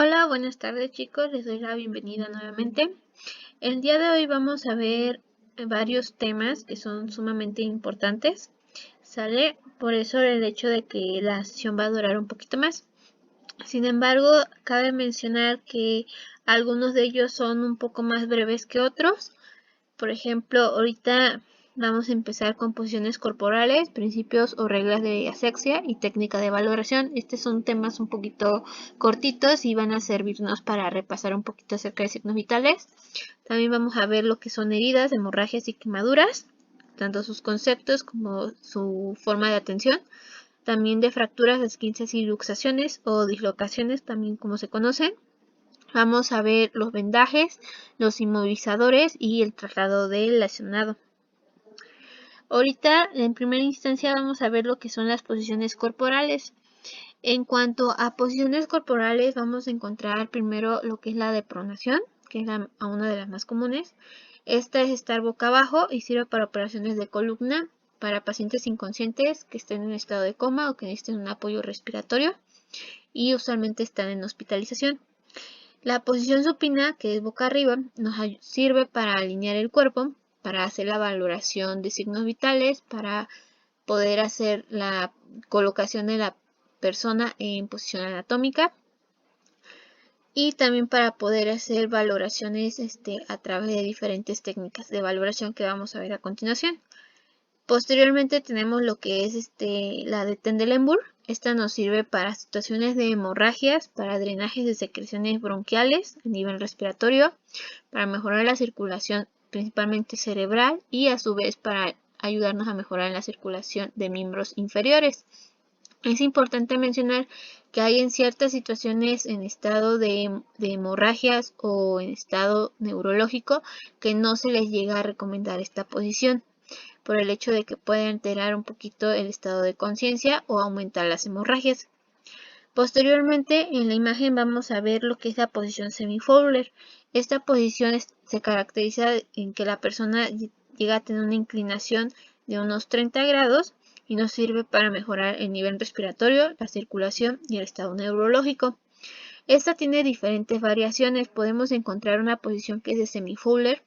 Hola, buenas tardes chicos, les doy la bienvenida nuevamente. El día de hoy vamos a ver varios temas que son sumamente importantes, ¿sale? Por eso el hecho de que la sesión va a durar un poquito más. Sin embargo, cabe mencionar que algunos de ellos son un poco más breves que otros. Por ejemplo, ahorita vamos a empezar con posiciones corporales, principios o reglas de asexia y técnica de valoración. Estos son temas un poquito cortitos y van a servirnos para repasar un poquito acerca de signos vitales. También vamos a ver lo que son heridas, hemorragias y quemaduras, tanto sus conceptos como su forma de atención. También de fracturas, esguinces y luxaciones o dislocaciones, también como se conocen. Vamos a ver los vendajes, los inmovilizadores y el traslado del lesionado. Ahorita, en primera instancia, vamos a ver lo que son las posiciones corporales. En cuanto a posiciones corporales, vamos a encontrar primero lo que es la de pronación, que es una de las más comunes. Esta es estar boca abajo y sirve para operaciones de columna, para pacientes inconscientes que estén en estado de coma o que necesiten un apoyo respiratorio y usualmente están en hospitalización. La posición supina, que es boca arriba, nos sirve para alinear el cuerpo, para hacer la valoración de signos vitales, para poder hacer la colocación de la persona en posición anatómica y también para poder hacer valoraciones a través de diferentes técnicas de valoración que vamos a ver a continuación. Posteriormente tenemos lo que es la de Trendelenburg. Esta nos sirve para situaciones de hemorragias, para drenajes de secreciones bronquiales a nivel respiratorio, para mejorar la circulación principalmente cerebral y a su vez para ayudarnos a mejorar la circulación de miembros inferiores. Es importante mencionar que hay en ciertas situaciones en estado de hemorragias o en estado neurológico que no se les llega a recomendar esta posición, por el hecho de que puede alterar un poquito el estado de conciencia o aumentar las hemorragias. Posteriormente, en la imagen vamos a ver lo que es la posición semi-Fowler. Esta posición se caracteriza en que la persona llega a tener una inclinación de unos 30 grados y nos sirve para mejorar el nivel respiratorio, la circulación y el estado neurológico. Esta tiene diferentes variaciones. Podemos encontrar una posición que es de semi-Fowler,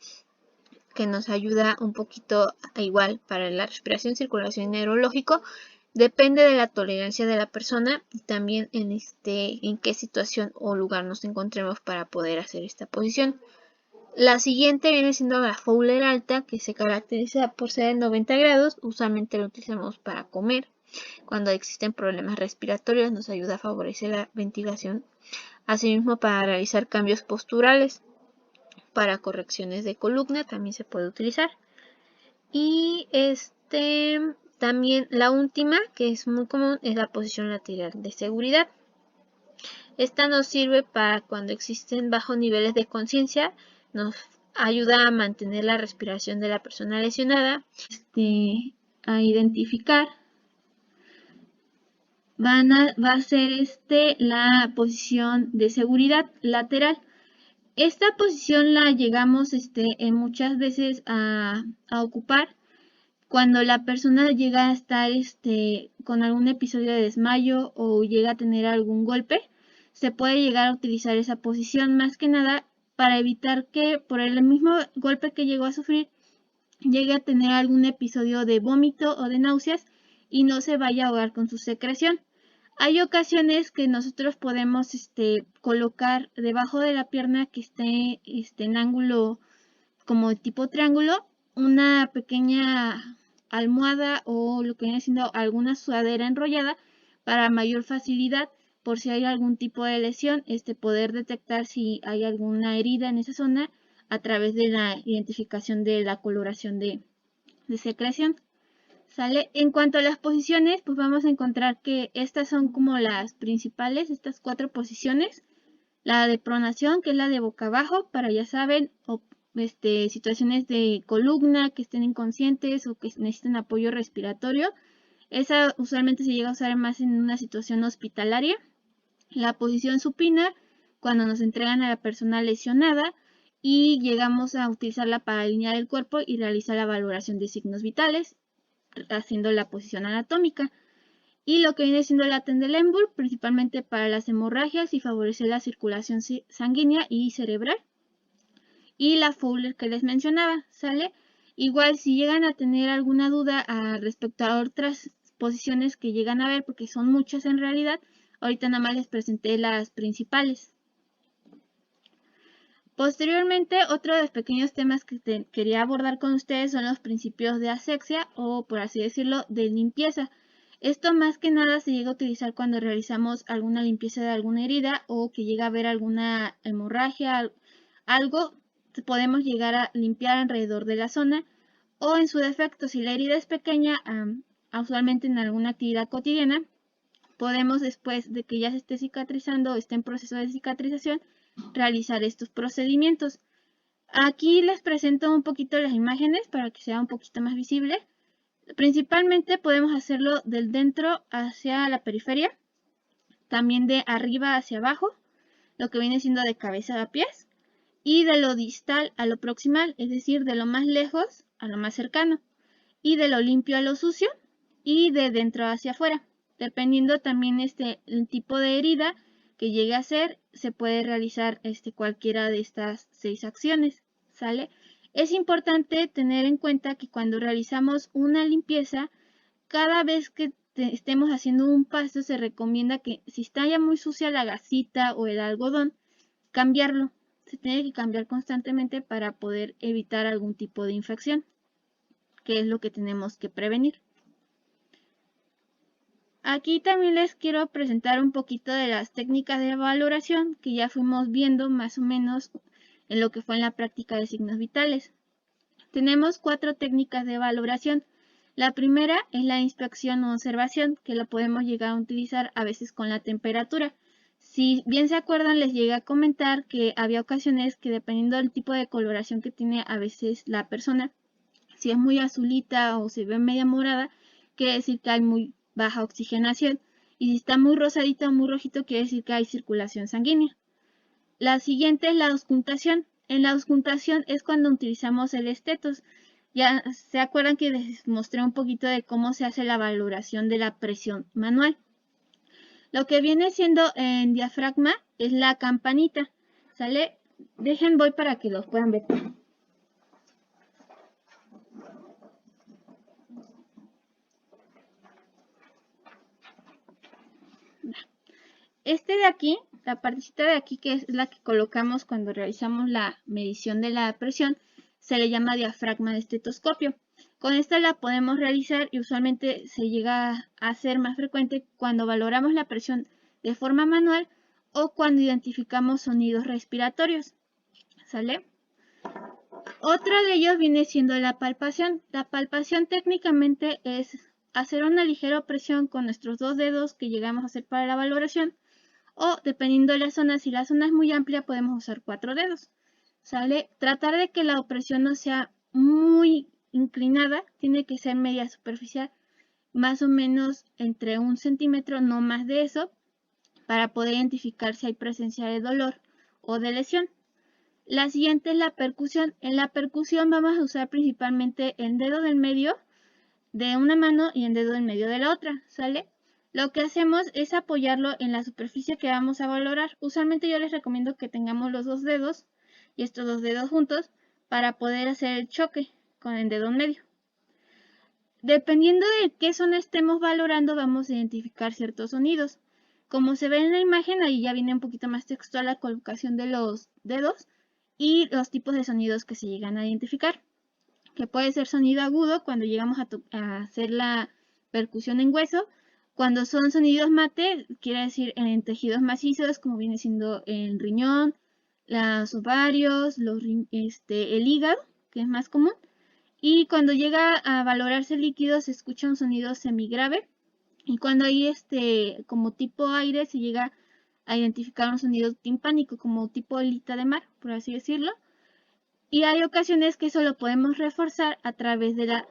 que nos ayuda un poquito igual para la respiración, circulación y neurológico. Depende de la tolerancia de la persona y también en qué situación o lugar nos encontremos para poder hacer esta posición. La siguiente viene siendo la Fowler alta, que se caracteriza por ser de 90 grados. Usualmente lo utilizamos para comer. Cuando existen problemas respiratorios nos ayuda a favorecer la ventilación. Asimismo, para realizar cambios posturales. Para correcciones de columna también se puede utilizar. Y también la última, que es muy común, es la posición lateral de seguridad. Esta nos sirve para cuando existen bajos niveles de conciencia, nos ayuda a mantener la respiración de la persona lesionada, a identificar. Va a ser la posición de seguridad lateral. Esta posición la llegamos muchas veces a ocupar cuando la persona llega a estar con algún episodio de desmayo o llega a tener algún golpe, se puede llegar a utilizar esa posición más que nada para evitar que por el mismo golpe que llegó a sufrir llegue a tener algún episodio de vómito o de náuseas y no se vaya a ahogar con su secreción. Hay ocasiones que nosotros podemos colocar debajo de la pierna que esté en ángulo como tipo triángulo una pequeña almohada o lo que viene siendo alguna sudadera enrollada para mayor facilidad por si hay algún tipo de lesión, poder detectar si hay alguna herida en esa zona a través de la identificación de la coloración de secreción. ¿Sale? En cuanto a las posiciones, pues vamos a encontrar que estas son como las principales, estas 4 posiciones. La de pronación, que es la de boca abajo, para ya saben, situaciones de columna, que estén inconscientes o que necesiten apoyo respiratorio. Esa usualmente se llega a usar más en una situación hospitalaria. La posición supina, cuando nos entregan a la persona lesionada y llegamos a utilizarla para alinear el cuerpo y realizar la valoración de signos vitales, haciendo la posición anatómica. Y lo que viene siendo la Trendelenburg, principalmente para las hemorragias y favorecer la circulación sanguínea y cerebral. Y la Fowler que les mencionaba, ¿sale? Igual si llegan a tener alguna duda respecto a otras posiciones que llegan a ver, porque son muchas en realidad, ahorita nada más les presenté las principales. Posteriormente, otro de los pequeños temas que quería abordar con ustedes son los principios de asepsia o, por así decirlo, de limpieza. Esto más que nada se llega a utilizar cuando realizamos alguna limpieza de alguna herida o que llega a haber alguna hemorragia, algo podemos llegar a limpiar alrededor de la zona, o en su defecto, si la herida es pequeña, usualmente en alguna actividad cotidiana, podemos después de que ya se esté cicatrizando o esté en proceso de cicatrización, realizar estos procedimientos. Aquí les presento un poquito las imágenes para que sea un poquito más visible. Principalmente podemos hacerlo del dentro hacia la periferia, también de arriba hacia abajo, lo que viene siendo de cabeza a pies, y de lo distal a lo proximal, es decir, de lo más lejos a lo más cercano, y de lo limpio a lo sucio, y de dentro hacia afuera. Dependiendo también el tipo de herida que llegue a ser, se puede realizar cualquiera de estas 6 acciones, ¿sale? Es importante tener en cuenta que cuando realizamos una limpieza, cada vez que estemos haciendo un paso, se recomienda que si está ya muy sucia la gasita o el algodón, cambiarlo. Se tiene que cambiar constantemente para poder evitar algún tipo de infección, que es lo que tenemos que prevenir. Aquí también les quiero presentar un poquito de las técnicas de valoración que ya fuimos viendo más o menos en lo que fue en la práctica de signos vitales. Tenemos 4 técnicas de valoración. La primera es la inspección o observación, que la podemos llegar a utilizar a veces con la temperatura. Si bien se acuerdan, les llegué a comentar que había ocasiones que dependiendo del tipo de coloración que tiene a veces la persona, si es muy azulita o se ve media morada, quiere decir que hay muy baja oxigenación. Y si está muy rosadito o muy rojito, quiere decir que hay circulación sanguínea. La siguiente es la auscultación. En la auscultación es cuando utilizamos el estetos. Ya se acuerdan que les mostré un poquito de cómo se hace la valoración de la presión manual. Lo que viene siendo en diafragma es la campanita, ¿sale? Voy para que los puedan ver. De aquí, la partecita de aquí, que es la que colocamos cuando realizamos la medición de la presión, se le llama diafragma de estetoscopio. Con esta la podemos realizar y usualmente se llega a hacer más frecuente cuando valoramos la presión de forma manual o cuando identificamos sonidos respiratorios, ¿sale? Otro de ellos viene siendo la palpación. La palpación técnicamente es hacer una ligera presión con nuestros 2 dedos que llegamos a hacer para la valoración, o dependiendo de la zona, si la zona es muy amplia podemos usar 4 dedos, ¿sale? Tratar de que la opresión no sea muy inclinada, tiene que ser media superficial, más o menos entre 1 centímetro, no más de eso, para poder identificar si hay presencia de dolor o de lesión. La siguiente es la percusión. En la percusión vamos a usar principalmente el dedo del medio de una mano y el dedo del medio de la otra, ¿sale? Lo que hacemos es apoyarlo en la superficie que vamos a valorar. Usualmente yo les recomiendo que tengamos los 2 dedos y estos 2 dedos juntos para poder hacer el choque con el dedo medio. Dependiendo de qué zona estemos valorando, vamos a identificar ciertos sonidos. Como se ve en la imagen, ahí ya viene un poquito más textual la colocación de los dedos y los tipos de sonidos que se llegan a identificar, que puede ser sonido agudo cuando llegamos a hacer la percusión en hueso. Cuando son sonidos mate, quiere decir en tejidos macizos, como viene siendo el riñón, los ovarios, el hígado, que es más común. Y cuando llega a valorarse el líquido, se escucha un sonido semigrave. Y cuando hay como tipo aire, se llega a identificar un sonido timpánico, como tipo alita de mar, por así decirlo. Y hay ocasiones que eso lo podemos reforzar a través de la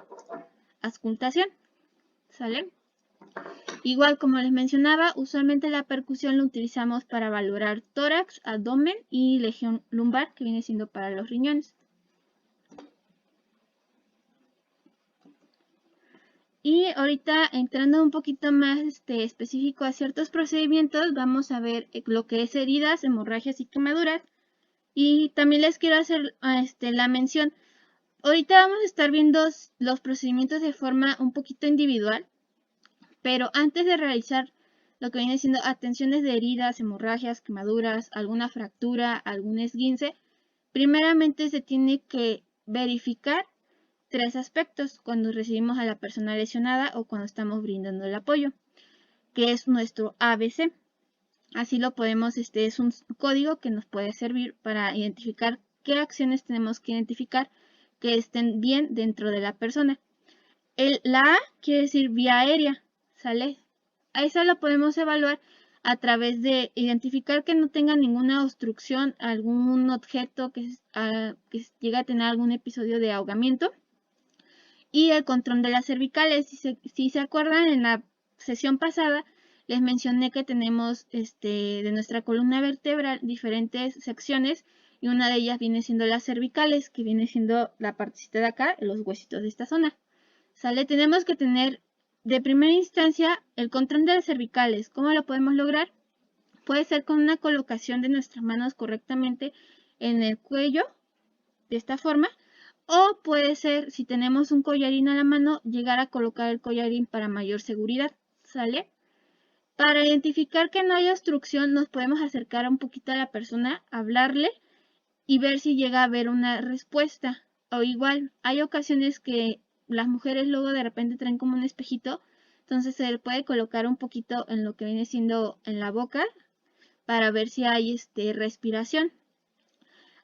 auscultación, ¿sale? Igual como les mencionaba, usualmente la percusión lo utilizamos para valorar tórax, abdomen y legión lumbar, que viene siendo para los riñones. Y ahorita entrando un poquito más específico a ciertos procedimientos, vamos a ver lo que es heridas, hemorragias y quemaduras. Y también les quiero hacer la mención. Ahorita vamos a estar viendo los procedimientos de forma un poquito individual, pero antes de realizar lo que viene siendo atenciones de heridas, hemorragias, quemaduras, alguna fractura, algún esguince, primeramente se tiene que verificar 3 aspectos cuando recibimos a la persona lesionada o cuando estamos brindando el apoyo, que es nuestro ABC. Así lo podemos, es un código que nos puede servir para identificar qué acciones tenemos que identificar que estén bien dentro de la persona. La A quiere decir vía aérea, ¿sale? A esa lo podemos evaluar a través de identificar que no tenga ninguna obstrucción, algún objeto que llegue a tener algún episodio de ahogamiento. Y el control de las cervicales. Si se acuerdan, en la sesión pasada les mencioné que tenemos de nuestra columna vertebral diferentes secciones y una de ellas viene siendo las cervicales, que viene siendo la partecita de acá, los huesitos de esta zona. ¿Sale? Tenemos que tener de primera instancia el control de las cervicales. ¿Cómo lo podemos lograr? Puede ser con una colocación de nuestras manos correctamente en el cuello, de esta forma. O puede ser, si tenemos un collarín a la mano, llegar a colocar el collarín para mayor seguridad, ¿sale? Para identificar que no hay obstrucción, nos podemos acercar un poquito a la persona, hablarle y ver si llega a haber una respuesta. O igual, hay ocasiones que las mujeres luego de repente traen como un espejito, entonces se le puede colocar un poquito en lo que viene siendo en la boca para ver si hay respiración.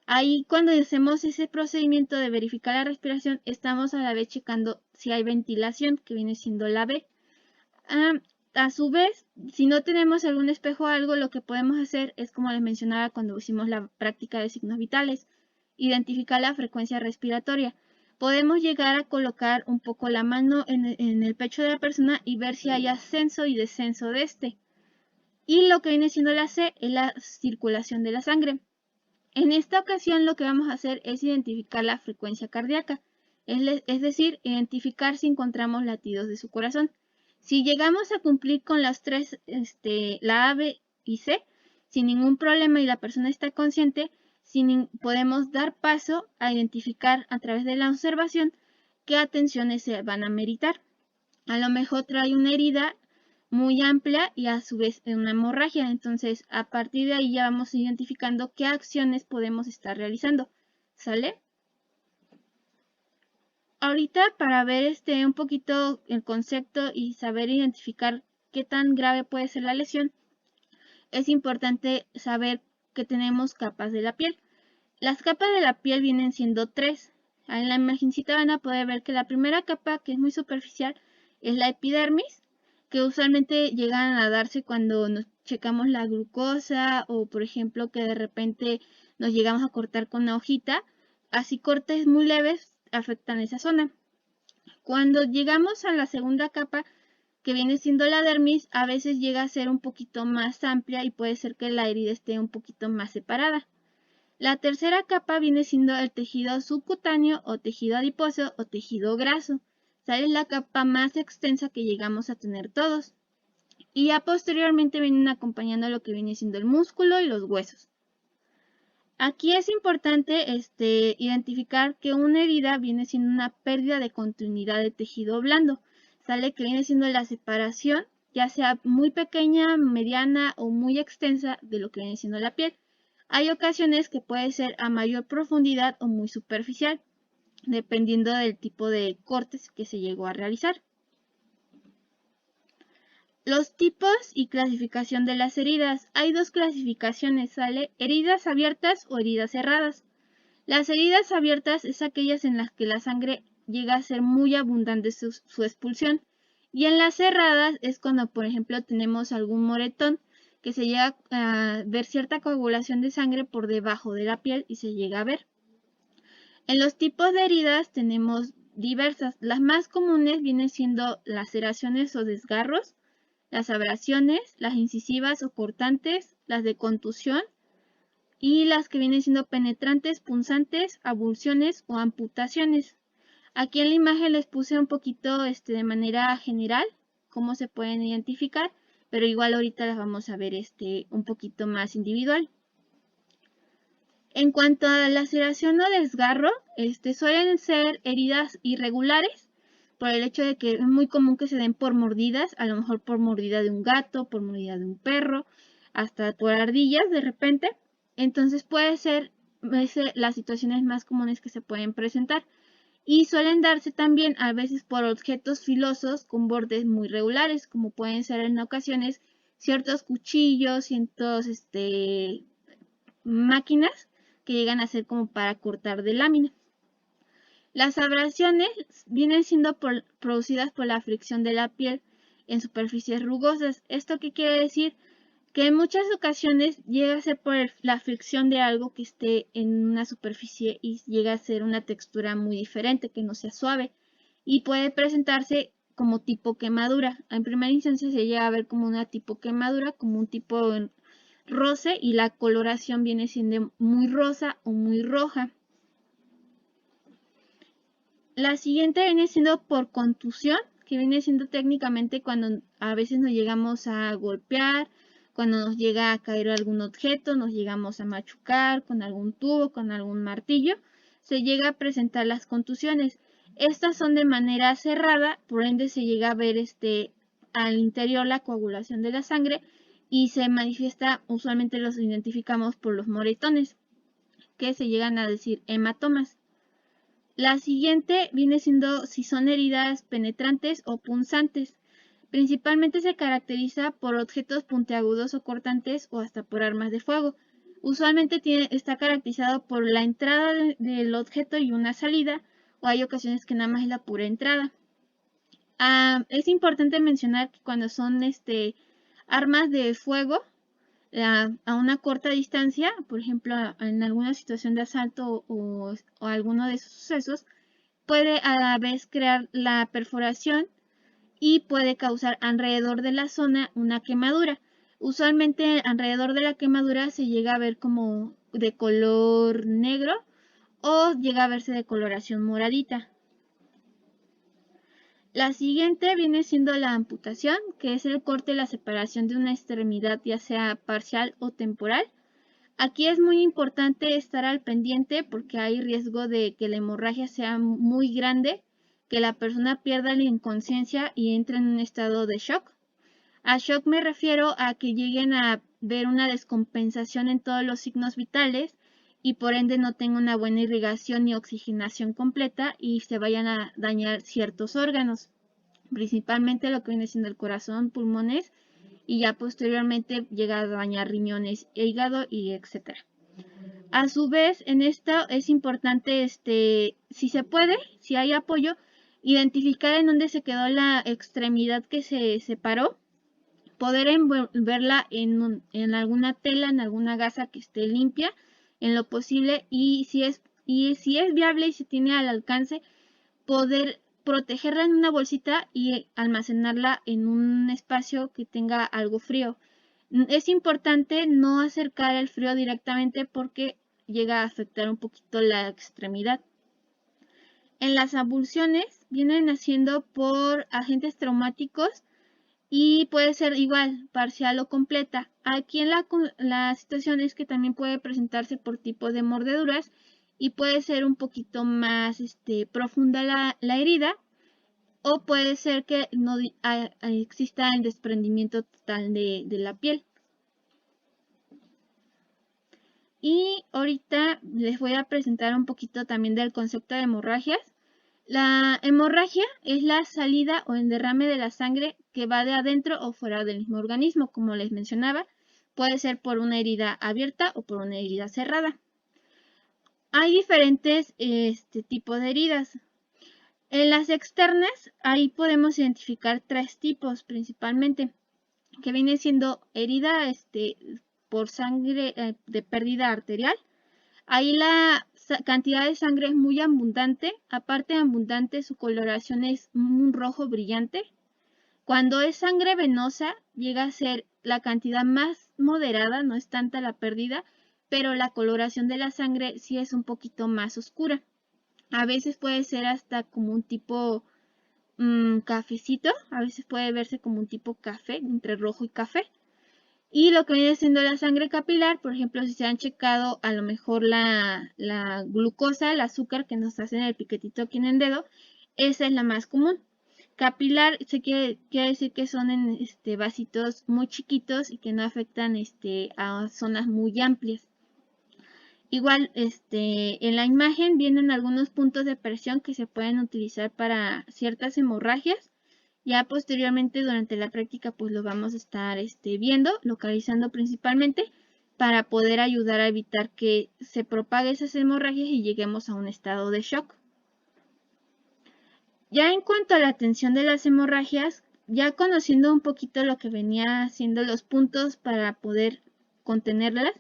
Ahí cuando hacemos ese procedimiento de verificar la respiración, estamos a la vez checando si hay ventilación, que viene siendo la B. A su vez, si no tenemos algún espejo o algo, lo que podemos hacer es, como les mencionaba cuando hicimos la práctica de signos vitales, identificar la frecuencia respiratoria. Podemos llegar a colocar un poco la mano en el pecho de la persona y ver si hay ascenso y descenso de este. Y lo que viene siendo la C es la circulación de la sangre. En esta ocasión lo que vamos a hacer es identificar la frecuencia cardíaca, es decir, identificar si encontramos latidos de su corazón. Si llegamos a cumplir con las 3, la A, B y C, sin ningún problema y la persona está consciente, podemos dar paso a identificar a través de la observación qué atenciones se van a meritar. A lo mejor trae una herida muy amplia y a su vez una hemorragia. Entonces, a partir de ahí ya vamos identificando qué acciones podemos estar realizando. ¿Sale? Ahorita para ver un poquito el concepto y saber identificar qué tan grave puede ser la lesión, es importante saber que tenemos capas de la piel. Las capas de la piel vienen siendo 3. En la imagencita van a poder ver que la primera capa, que es muy superficial, es la epidermis, que usualmente llegan a darse cuando nos checamos la glucosa o por ejemplo que de repente nos llegamos a cortar con una hojita. Así cortes muy leves afectan esa zona. Cuando llegamos a la segunda capa, que viene siendo la dermis, a veces llega a ser un poquito más amplia y puede ser que la herida esté un poquito más separada. La tercera capa viene siendo el tejido subcutáneo o tejido adiposo o tejido graso. Esta es la capa más extensa que llegamos a tener todos. Y ya posteriormente vienen acompañando lo que viene siendo el músculo y los huesos. Aquí es importante identificar que una herida viene siendo una pérdida de continuidad de tejido blando. Sale que viene siendo la separación, ya sea muy pequeña, mediana o muy extensa de lo que viene siendo la piel. Hay ocasiones que puede ser a mayor profundidad o muy superficial, dependiendo del tipo de cortes que se llegó a realizar. Los tipos y clasificación de las heridas. Hay 2 clasificaciones, ¿sale? Heridas abiertas o heridas cerradas. Las heridas abiertas es aquellas en las que la sangre llega a ser muy abundante su expulsión. Y en las cerradas es cuando, por ejemplo, tenemos algún moretón que se llega a ver cierta coagulación de sangre por debajo de la piel y se llega a ver. En los tipos de heridas tenemos diversas. Las más comunes vienen siendo laceraciones o desgarros, las abrasiones, las incisivas o cortantes, las de contusión y las que vienen siendo penetrantes, punzantes, abulsiones o amputaciones. Aquí en la imagen les puse un poquito de manera general cómo se pueden identificar, pero igual ahorita las vamos a ver un poquito más individual. En cuanto a laceración o desgarro, suelen ser heridas irregulares por el hecho de que es muy común que se den por mordidas, a lo mejor por mordida de un gato, por mordida de un perro, hasta por ardillas de repente. Entonces puede ser las situaciones más comunes que se pueden presentar. Y suelen darse también a veces por objetos filosos con bordes muy regulares, como pueden ser en ocasiones ciertos cuchillos, ciertos máquinas que llegan a ser como para cortar de lámina. Las abrasiones vienen siendo producidas por la fricción de la piel en superficies rugosas. ¿Esto qué quiere decir? Que en muchas ocasiones llega a ser por la fricción de algo que esté en una superficie y llega a ser una textura muy diferente, que no sea suave, y puede presentarse como tipo quemadura. En primera instancia se llega a ver como una tipo quemadura, como un tipo roce, y la coloración viene siendo muy rosa o muy roja. La siguiente viene siendo por contusión, que viene siendo técnicamente cuando a veces nos llegamos a golpear, cuando nos llega a caer algún objeto, nos llegamos a machucar con algún tubo, con algún martillo, se llega a presentar las contusiones. Estas son de manera cerrada, por ende se llega a ver al interior la coagulación de la sangre y se manifiesta, usualmente los identificamos por los moretones, que se llegan a decir hematomas. La siguiente viene siendo si son heridas penetrantes o punzantes. Principalmente se caracteriza por objetos puntiagudos o cortantes o hasta por armas de fuego. Usualmente está caracterizado por la entrada del objeto y una salida, o hay ocasiones que nada más es la pura entrada. Es importante mencionar que cuando son armas de fuego a una corta distancia, por ejemplo, en alguna situación de asalto o alguno de esos sucesos, puede a la vez crear la perforación y puede causar alrededor de la zona una quemadura. Usualmente alrededor de la quemadura se llega a ver como de color negro o llega a verse de coloración moradita. La siguiente viene siendo la amputación, que es el corte, la separación de una extremidad, ya sea parcial o temporal. Aquí es muy importante estar al pendiente porque hay riesgo de que la hemorragia sea muy grande, que la persona pierda la inconsciencia y entre en un estado de shock. A shock me refiero a que lleguen a ver una descompensación en todos los signos vitales y por ende no tenga una buena irrigación ni oxigenación completa y se vayan a dañar ciertos órganos, principalmente lo que viene siendo el corazón, pulmones, y ya posteriormente llega a dañar riñones, hígado y etcétera. A su vez, en esto es importante, si se puede, si hay apoyo, identificar en dónde se quedó la extremidad que se separó, poder envolverla en alguna tela, en alguna gasa que esté limpia, en lo posible, y si es viable y se tiene al alcance, poder protegerla en una bolsita y almacenarla en un espacio que tenga algo frío. Es importante no acercar el frío directamente porque llega a afectar un poquito la extremidad. En las abulsiones vienen haciendo por agentes traumáticos y puede ser igual, parcial o completa. Aquí en la situación es que también puede presentarse por tipo de mordeduras y puede ser un poquito más profunda la herida, o puede ser que no exista el desprendimiento total de la piel. Y ahorita les voy a presentar un poquito también del concepto de hemorragias. La hemorragia es la salida o el derrame de la sangre que va de adentro o fuera del mismo organismo, como les mencionaba. Puede ser por una herida abierta o por una herida cerrada. Hay diferentes tipos de heridas. En las externas, ahí podemos identificar tres tipos principalmente, que viene siendo herida por sangre de pérdida arterial. Ahí la cantidad de sangre es muy abundante, aparte de abundante su coloración es un rojo brillante. Cuando es sangre venosa llega a ser la cantidad más moderada, no es tanta la pérdida, pero la coloración de la sangre sí es un poquito más oscura. A veces puede ser hasta como un tipo cafecito, a veces puede verse como un tipo café, entre rojo y café. Y lo que viene siendo la sangre capilar, por ejemplo, si se han checado a lo mejor la glucosa, el azúcar que nos hacen el piquetito aquí en el dedo, esa es la más común. Capilar quiere decir que son en vasitos muy chiquitos y que no afectan a zonas muy amplias. Igual, en la imagen vienen algunos puntos de presión que se pueden utilizar para ciertas hemorragias. Ya posteriormente durante la práctica pues lo vamos a estar viendo, localizando principalmente para poder ayudar a evitar que se propague esas hemorragias y lleguemos a un estado de shock. Ya en cuanto a la atención de las hemorragias, ya conociendo un poquito lo que venía siendo los puntos para poder contenerlas,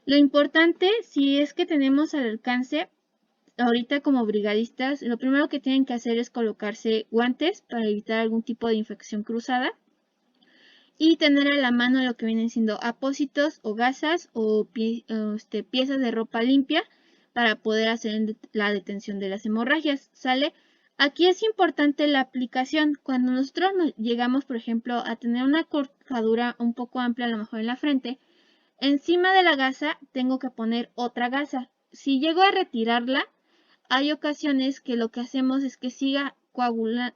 lo importante si es que tenemos al alcance ahorita como brigadistas, lo primero que tienen que hacer es colocarse guantes para evitar algún tipo de infección cruzada y tener a la mano lo que vienen siendo apósitos o gasas o piezas de ropa limpia para poder hacer la detención de las hemorragias, ¿sale? Aquí es importante la aplicación. Cuando nosotros llegamos, por ejemplo, a tener una cortadura un poco amplia, a lo mejor en la frente, encima de la gasa tengo que poner otra gasa. Si llego a retirarla, hay ocasiones que lo que hacemos es que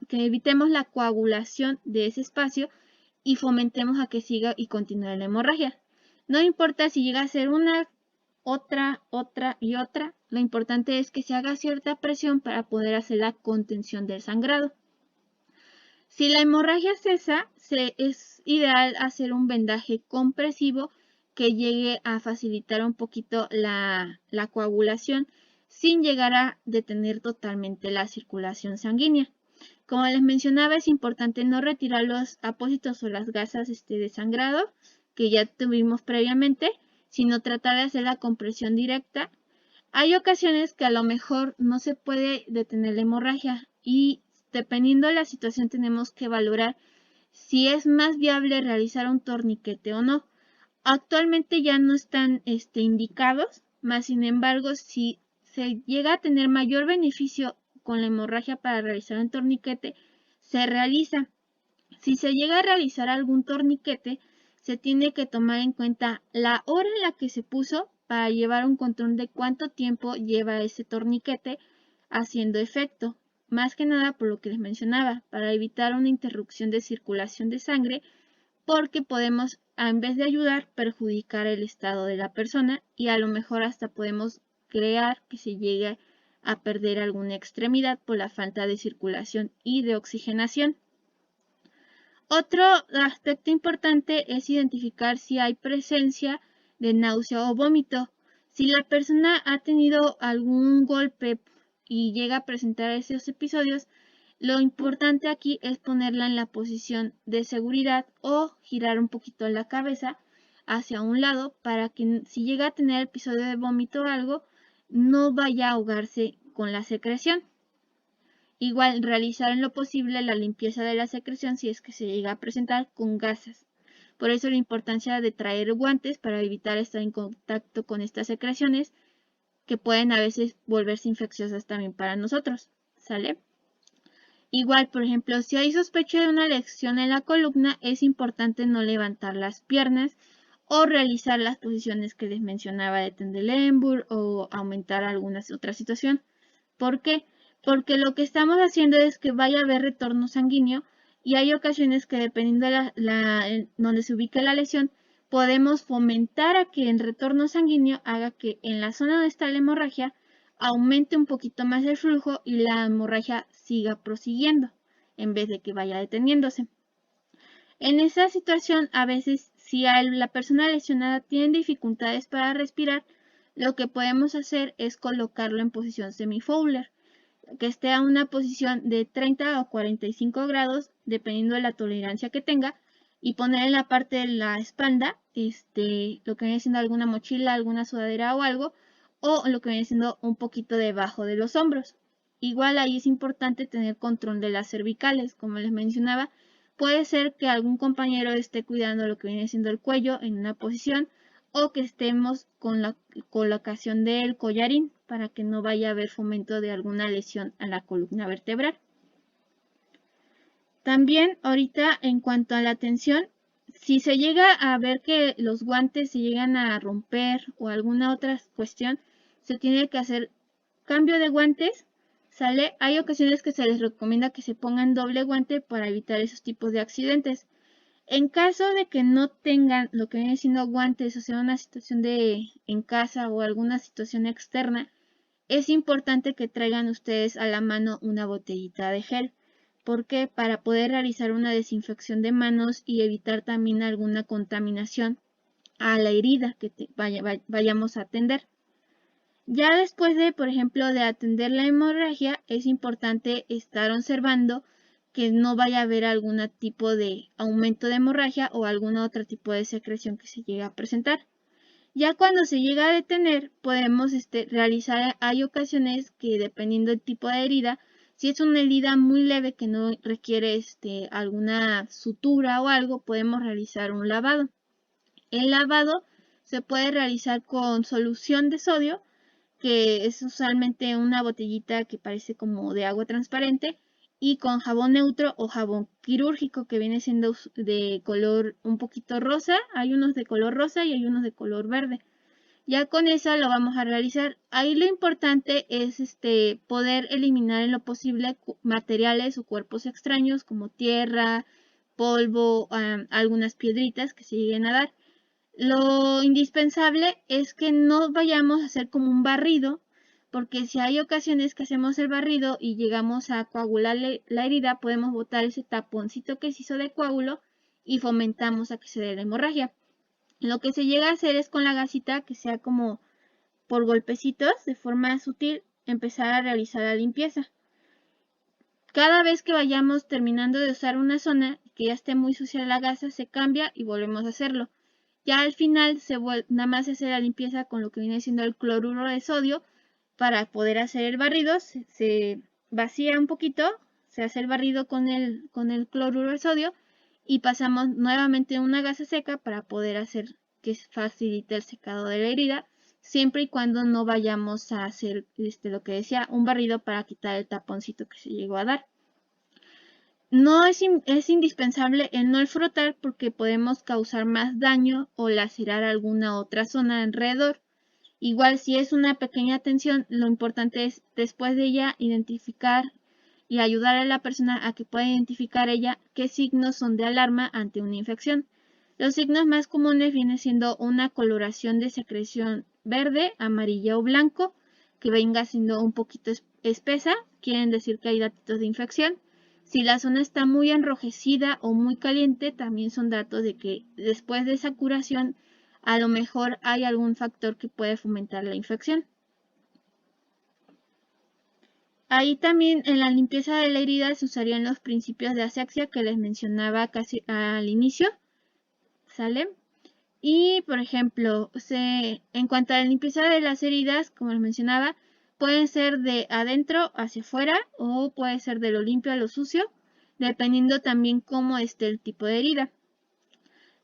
que evitemos la coagulación de ese espacio y fomentemos a que siga y continúe la hemorragia. No importa si llega a ser una, otra y otra, lo importante es que se haga cierta presión para poder hacer la contención del sangrado. Si la hemorragia cesa, es ideal hacer un vendaje compresivo que llegue a facilitar un poquito la coagulación sin llegar a detener totalmente la circulación sanguínea. Como les mencionaba, es importante no retirar los apósitos o las gasas de sangrado que ya tuvimos previamente, sino tratar de hacer la compresión directa. Hay ocasiones que a lo mejor no se puede detener la hemorragia y dependiendo de la situación tenemos que valorar si es más viable realizar un torniquete o no. Actualmente ya no están indicados, más sin embargo, si se llega a tener mayor beneficio con la hemorragia para realizar un torniquete, se realiza. Si se llega a realizar algún torniquete, se tiene que tomar en cuenta la hora en la que se puso para llevar un control de cuánto tiempo lleva ese torniquete haciendo efecto. Más que nada por lo que les mencionaba, para evitar una interrupción de circulación de sangre, porque podemos, en vez de ayudar, perjudicar el estado de la persona y a lo mejor hasta podemos crear que se llegue a perder alguna extremidad por la falta de circulación y de oxigenación. Otro aspecto importante es identificar si hay presencia de náusea o vómito. Si la persona ha tenido algún golpe y llega a presentar esos episodios, lo importante aquí es ponerla en la posición de seguridad o girar un poquito la cabeza hacia un lado para que si llega a tener episodio de vómito o algo, no vaya a ahogarse con la secreción. Igual realizar en lo posible la limpieza de la secreción si es que se llega a presentar con gasas. Por eso la importancia de traer guantes para evitar estar en contacto con estas secreciones que pueden a veces volverse infecciosas también para nosotros. ¿Sale? Igual, por ejemplo, si hay sospecha de una lesión en la columna, es importante no levantar las piernas o realizar las posiciones que les mencionaba de Trendelenburg o aumentar alguna otra situación. ¿Por qué? Porque lo que estamos haciendo es que vaya a haber retorno sanguíneo y hay ocasiones que dependiendo de donde se ubique la lesión, podemos fomentar a que el retorno sanguíneo haga que en la zona donde está la hemorragia aumente un poquito más el flujo y la hemorragia siga prosiguiendo en vez de que vaya deteniéndose. En esa situación, a veces, si la persona lesionada tiene dificultades para respirar, lo que podemos hacer es colocarlo en posición semi-Fowler, que esté a una posición de 30 o 45 grados, dependiendo de la tolerancia que tenga, y poner en la parte de la espalda lo que viene siendo alguna mochila, alguna sudadera o algo, o lo que viene siendo un poquito debajo de los hombros. Igual ahí es importante tener control de las cervicales, como les mencionaba. Puede ser que algún compañero esté cuidando lo que viene siendo el cuello en una posición, o que estemos con la colocación del collarín para que no vaya a haber fomento de alguna lesión a la columna vertebral. También ahorita en cuanto a la tensión, si se llega a ver que los guantes se llegan a romper o alguna otra cuestión, se tiene que hacer cambio de guantes, ¿sale? Hay ocasiones que se les recomienda que se pongan doble guante para evitar esos tipos de accidentes. En caso de que no tengan lo que viene siendo guantes, o sea, una situación en casa o alguna situación externa, es importante que traigan ustedes a la mano una botellita de gel. ¿Por qué? Para poder realizar una desinfección de manos y evitar también alguna contaminación a la herida que vayamos a atender. Ya después de, por ejemplo, de atender la hemorragia, es importante estar observando que no vaya a haber algún tipo de aumento de hemorragia o algún otro tipo de secreción que se llegue a presentar. Ya cuando se llega a detener, podemos realizar, hay ocasiones que dependiendo del tipo de herida, si es una herida muy leve que no requiere alguna sutura o algo, podemos realizar un lavado. El lavado se puede realizar con solución de sodio, que es usualmente una botellita que parece como de agua transparente, y con jabón neutro o jabón quirúrgico que viene siendo de color un poquito rosa. Hay unos de color rosa y hay unos de color verde. Ya con eso lo vamos a realizar. Ahí lo importante es poder eliminar en lo posible materiales o cuerpos extraños como tierra, polvo, algunas piedritas que se lleguen a dar. Lo indispensable es que no vayamos a hacer como un barrido, porque si hay ocasiones que hacemos el barrido y llegamos a coagular la herida, podemos botar ese taponcito que se hizo de coágulo y fomentamos a que se dé la hemorragia. Lo que se llega a hacer es con la gasita, que sea como por golpecitos, de forma sutil, empezar a realizar la limpieza. Cada vez que vayamos terminando de usar una zona que ya esté muy sucia la gasa, se cambia y volvemos a hacerlo. Ya al final nada más se hace la limpieza con lo que viene siendo el cloruro de sodio para poder hacer el barrido. Se vacía un poquito, se hace el barrido con el cloruro de sodio y pasamos nuevamente una gasa seca para poder hacer que facilite el secado de la herida, siempre y cuando no vayamos a hacer lo que decía, un barrido para quitar el taponcito que se llegó a dar. No es indispensable el no frotar porque podemos causar más daño o lacerar alguna otra zona alrededor. Igual si es una pequeña tensión, lo importante es después de ella identificar y ayudar a la persona a que pueda identificar ella qué signos son de alarma ante una infección. Los signos más comunes vienen siendo una coloración de secreción verde, amarilla o blanco, que venga siendo un poquito espesa, quieren decir que hay datos de infección. Si la zona está muy enrojecida o muy caliente, también son datos de que después de esa curación a lo mejor hay algún factor que puede fomentar la infección. Ahí también en la limpieza de la herida se usarían los principios de asepsia que les mencionaba casi al inicio, ¿sale? Y por ejemplo, en cuanto a la limpieza de las heridas, como les mencionaba, pueden ser de adentro hacia afuera o puede ser de lo limpio a lo sucio, dependiendo también cómo esté el tipo de herida.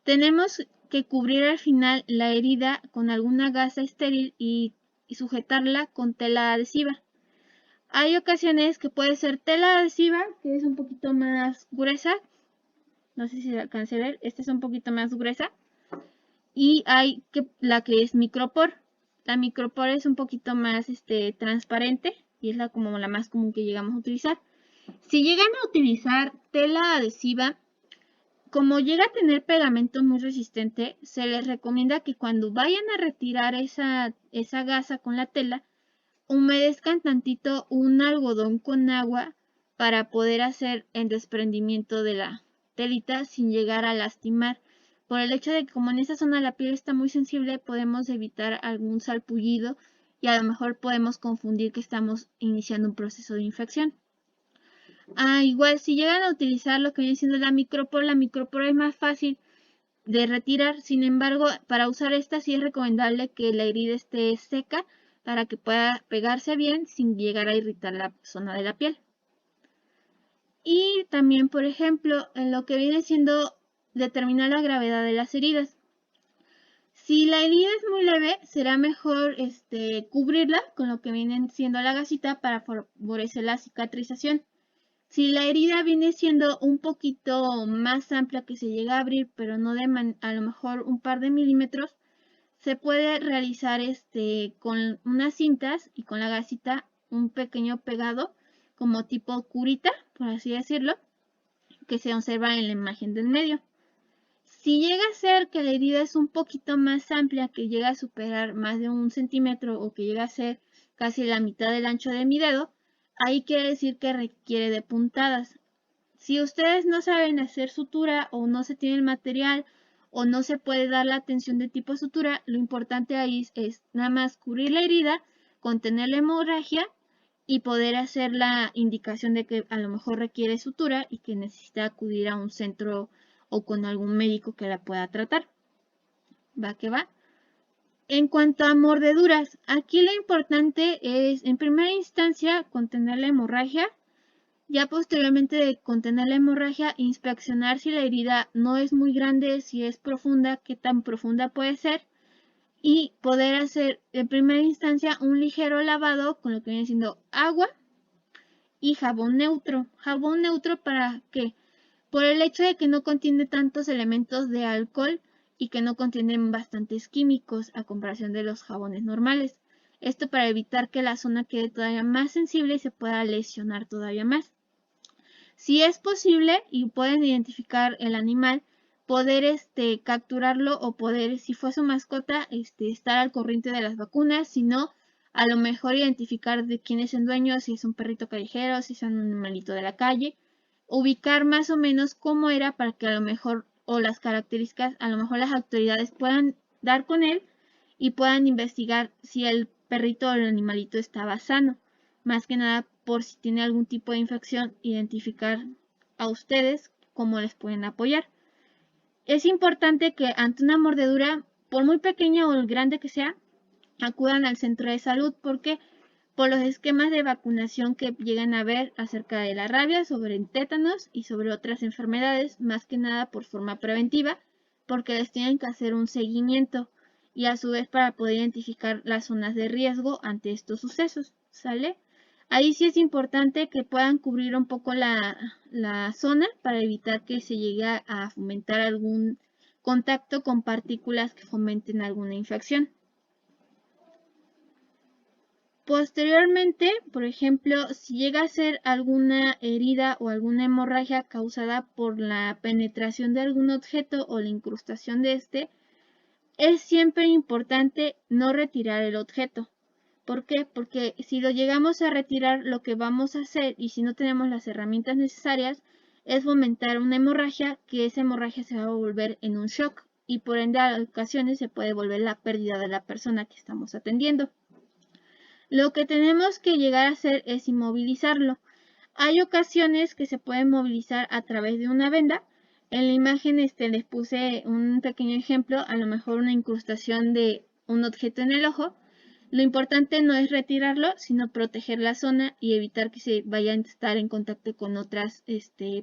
Tenemos que cubrir al final la herida con alguna gasa estéril y sujetarla con tela adhesiva. Hay ocasiones que puede ser tela adhesiva, que es un poquito más gruesa. No sé si la alcancé a ver. Esta es un poquito más gruesa. Y hay la que es micropor. La micropor es un poquito más transparente y es como la más común que llegamos a utilizar. Si llegan a utilizar tela adhesiva, como llega a tener pegamento muy resistente, se les recomienda que cuando vayan a retirar esa gasa con la tela, humedezcan tantito un algodón con agua para poder hacer el desprendimiento de la telita sin llegar a lastimar. Por el hecho de que como en esa zona la piel está muy sensible, podemos evitar algún salpullido y a lo mejor podemos confundir que estamos iniciando un proceso de infección. Igual si llegan a utilizar lo que viene siendo la micropor es más fácil de retirar. Sin embargo, para usar esta sí es recomendable que la herida esté seca para que pueda pegarse bien sin llegar a irritar la zona de la piel. Y también, por ejemplo, en lo que viene siendo determinar la gravedad de las heridas. Si la herida es muy leve, será mejor cubrirla con lo que viene siendo la gasita para favorecer la cicatrización. Si la herida viene siendo un poquito más amplia, que se llega a abrir, pero no de a lo mejor un par de milímetros, se puede realizar con unas cintas y con la gasita un pequeño pegado como tipo curita, por así decirlo, que se observa en la imagen del medio. Si llega a ser que la herida es un poquito más amplia, que llega a superar más de 1 centímetro o que llega a ser casi la mitad del ancho de mi dedo, ahí quiere decir que requiere de puntadas. Si ustedes no saben hacer sutura o no se tiene el material o no se puede dar la atención de tipo sutura, lo importante ahí es nada más cubrir la herida, contener la hemorragia y poder hacer la indicación de que a lo mejor requiere sutura y que necesita acudir a un centro o con algún médico que la pueda tratar. Va que va. En cuanto a mordeduras, aquí lo importante es en primera instancia contener la hemorragia. Ya posteriormente de contener la hemorragia, inspeccionar si la herida no es muy grande, si es profunda, qué tan profunda puede ser, y poder hacer en primera instancia un ligero lavado con lo que viene siendo agua y jabón neutro. ¿Jabón neutro para qué? Por el hecho de que no contiene tantos elementos de alcohol y que no contienen bastantes químicos a comparación de los jabones normales. Esto para evitar que la zona quede todavía más sensible y se pueda lesionar todavía más. Si es posible y pueden identificar el animal, poder capturarlo o poder, si fue su mascota, estar al corriente de las vacunas. Si no, a lo mejor identificar de quién es el dueño, si es un perrito callejero, si es un animalito de la calle. Ubicar más o menos cómo era para que a lo mejor, o las características, a lo mejor las autoridades puedan dar con él y puedan investigar si el perrito o el animalito estaba sano. Más que nada por si tiene algún tipo de infección, identificar a ustedes cómo les pueden apoyar. Es importante que ante una mordedura, por muy pequeña o grande que sea, acudan al centro de salud porque por los esquemas de vacunación que llegan a ver acerca de la rabia, sobre el tétanos y sobre otras enfermedades, más que nada por forma preventiva, porque les tienen que hacer un seguimiento y a su vez para poder identificar las zonas de riesgo ante estos sucesos, ¿sale? Ahí sí es importante que puedan cubrir un poco la zona para evitar que se llegue a fomentar algún contacto con partículas que fomenten alguna infección. Posteriormente, por ejemplo, si llega a ser alguna herida o alguna hemorragia causada por la penetración de algún objeto o la incrustación de este, es siempre importante no retirar el objeto. ¿Por qué? Porque si lo llegamos a retirar, lo que vamos a hacer, y si no tenemos las herramientas necesarias, es fomentar una hemorragia, que esa hemorragia se va a volver en un shock y por ende a ocasiones se puede volver la pérdida de la persona que estamos atendiendo. Lo que tenemos que llegar a hacer es inmovilizarlo. Hay ocasiones que se pueden movilizar a través de una venda. En la imagen les puse un pequeño ejemplo, a lo mejor una incrustación de un objeto en el ojo. Lo importante no es retirarlo, sino proteger la zona y evitar que se vayan a estar en contacto con otras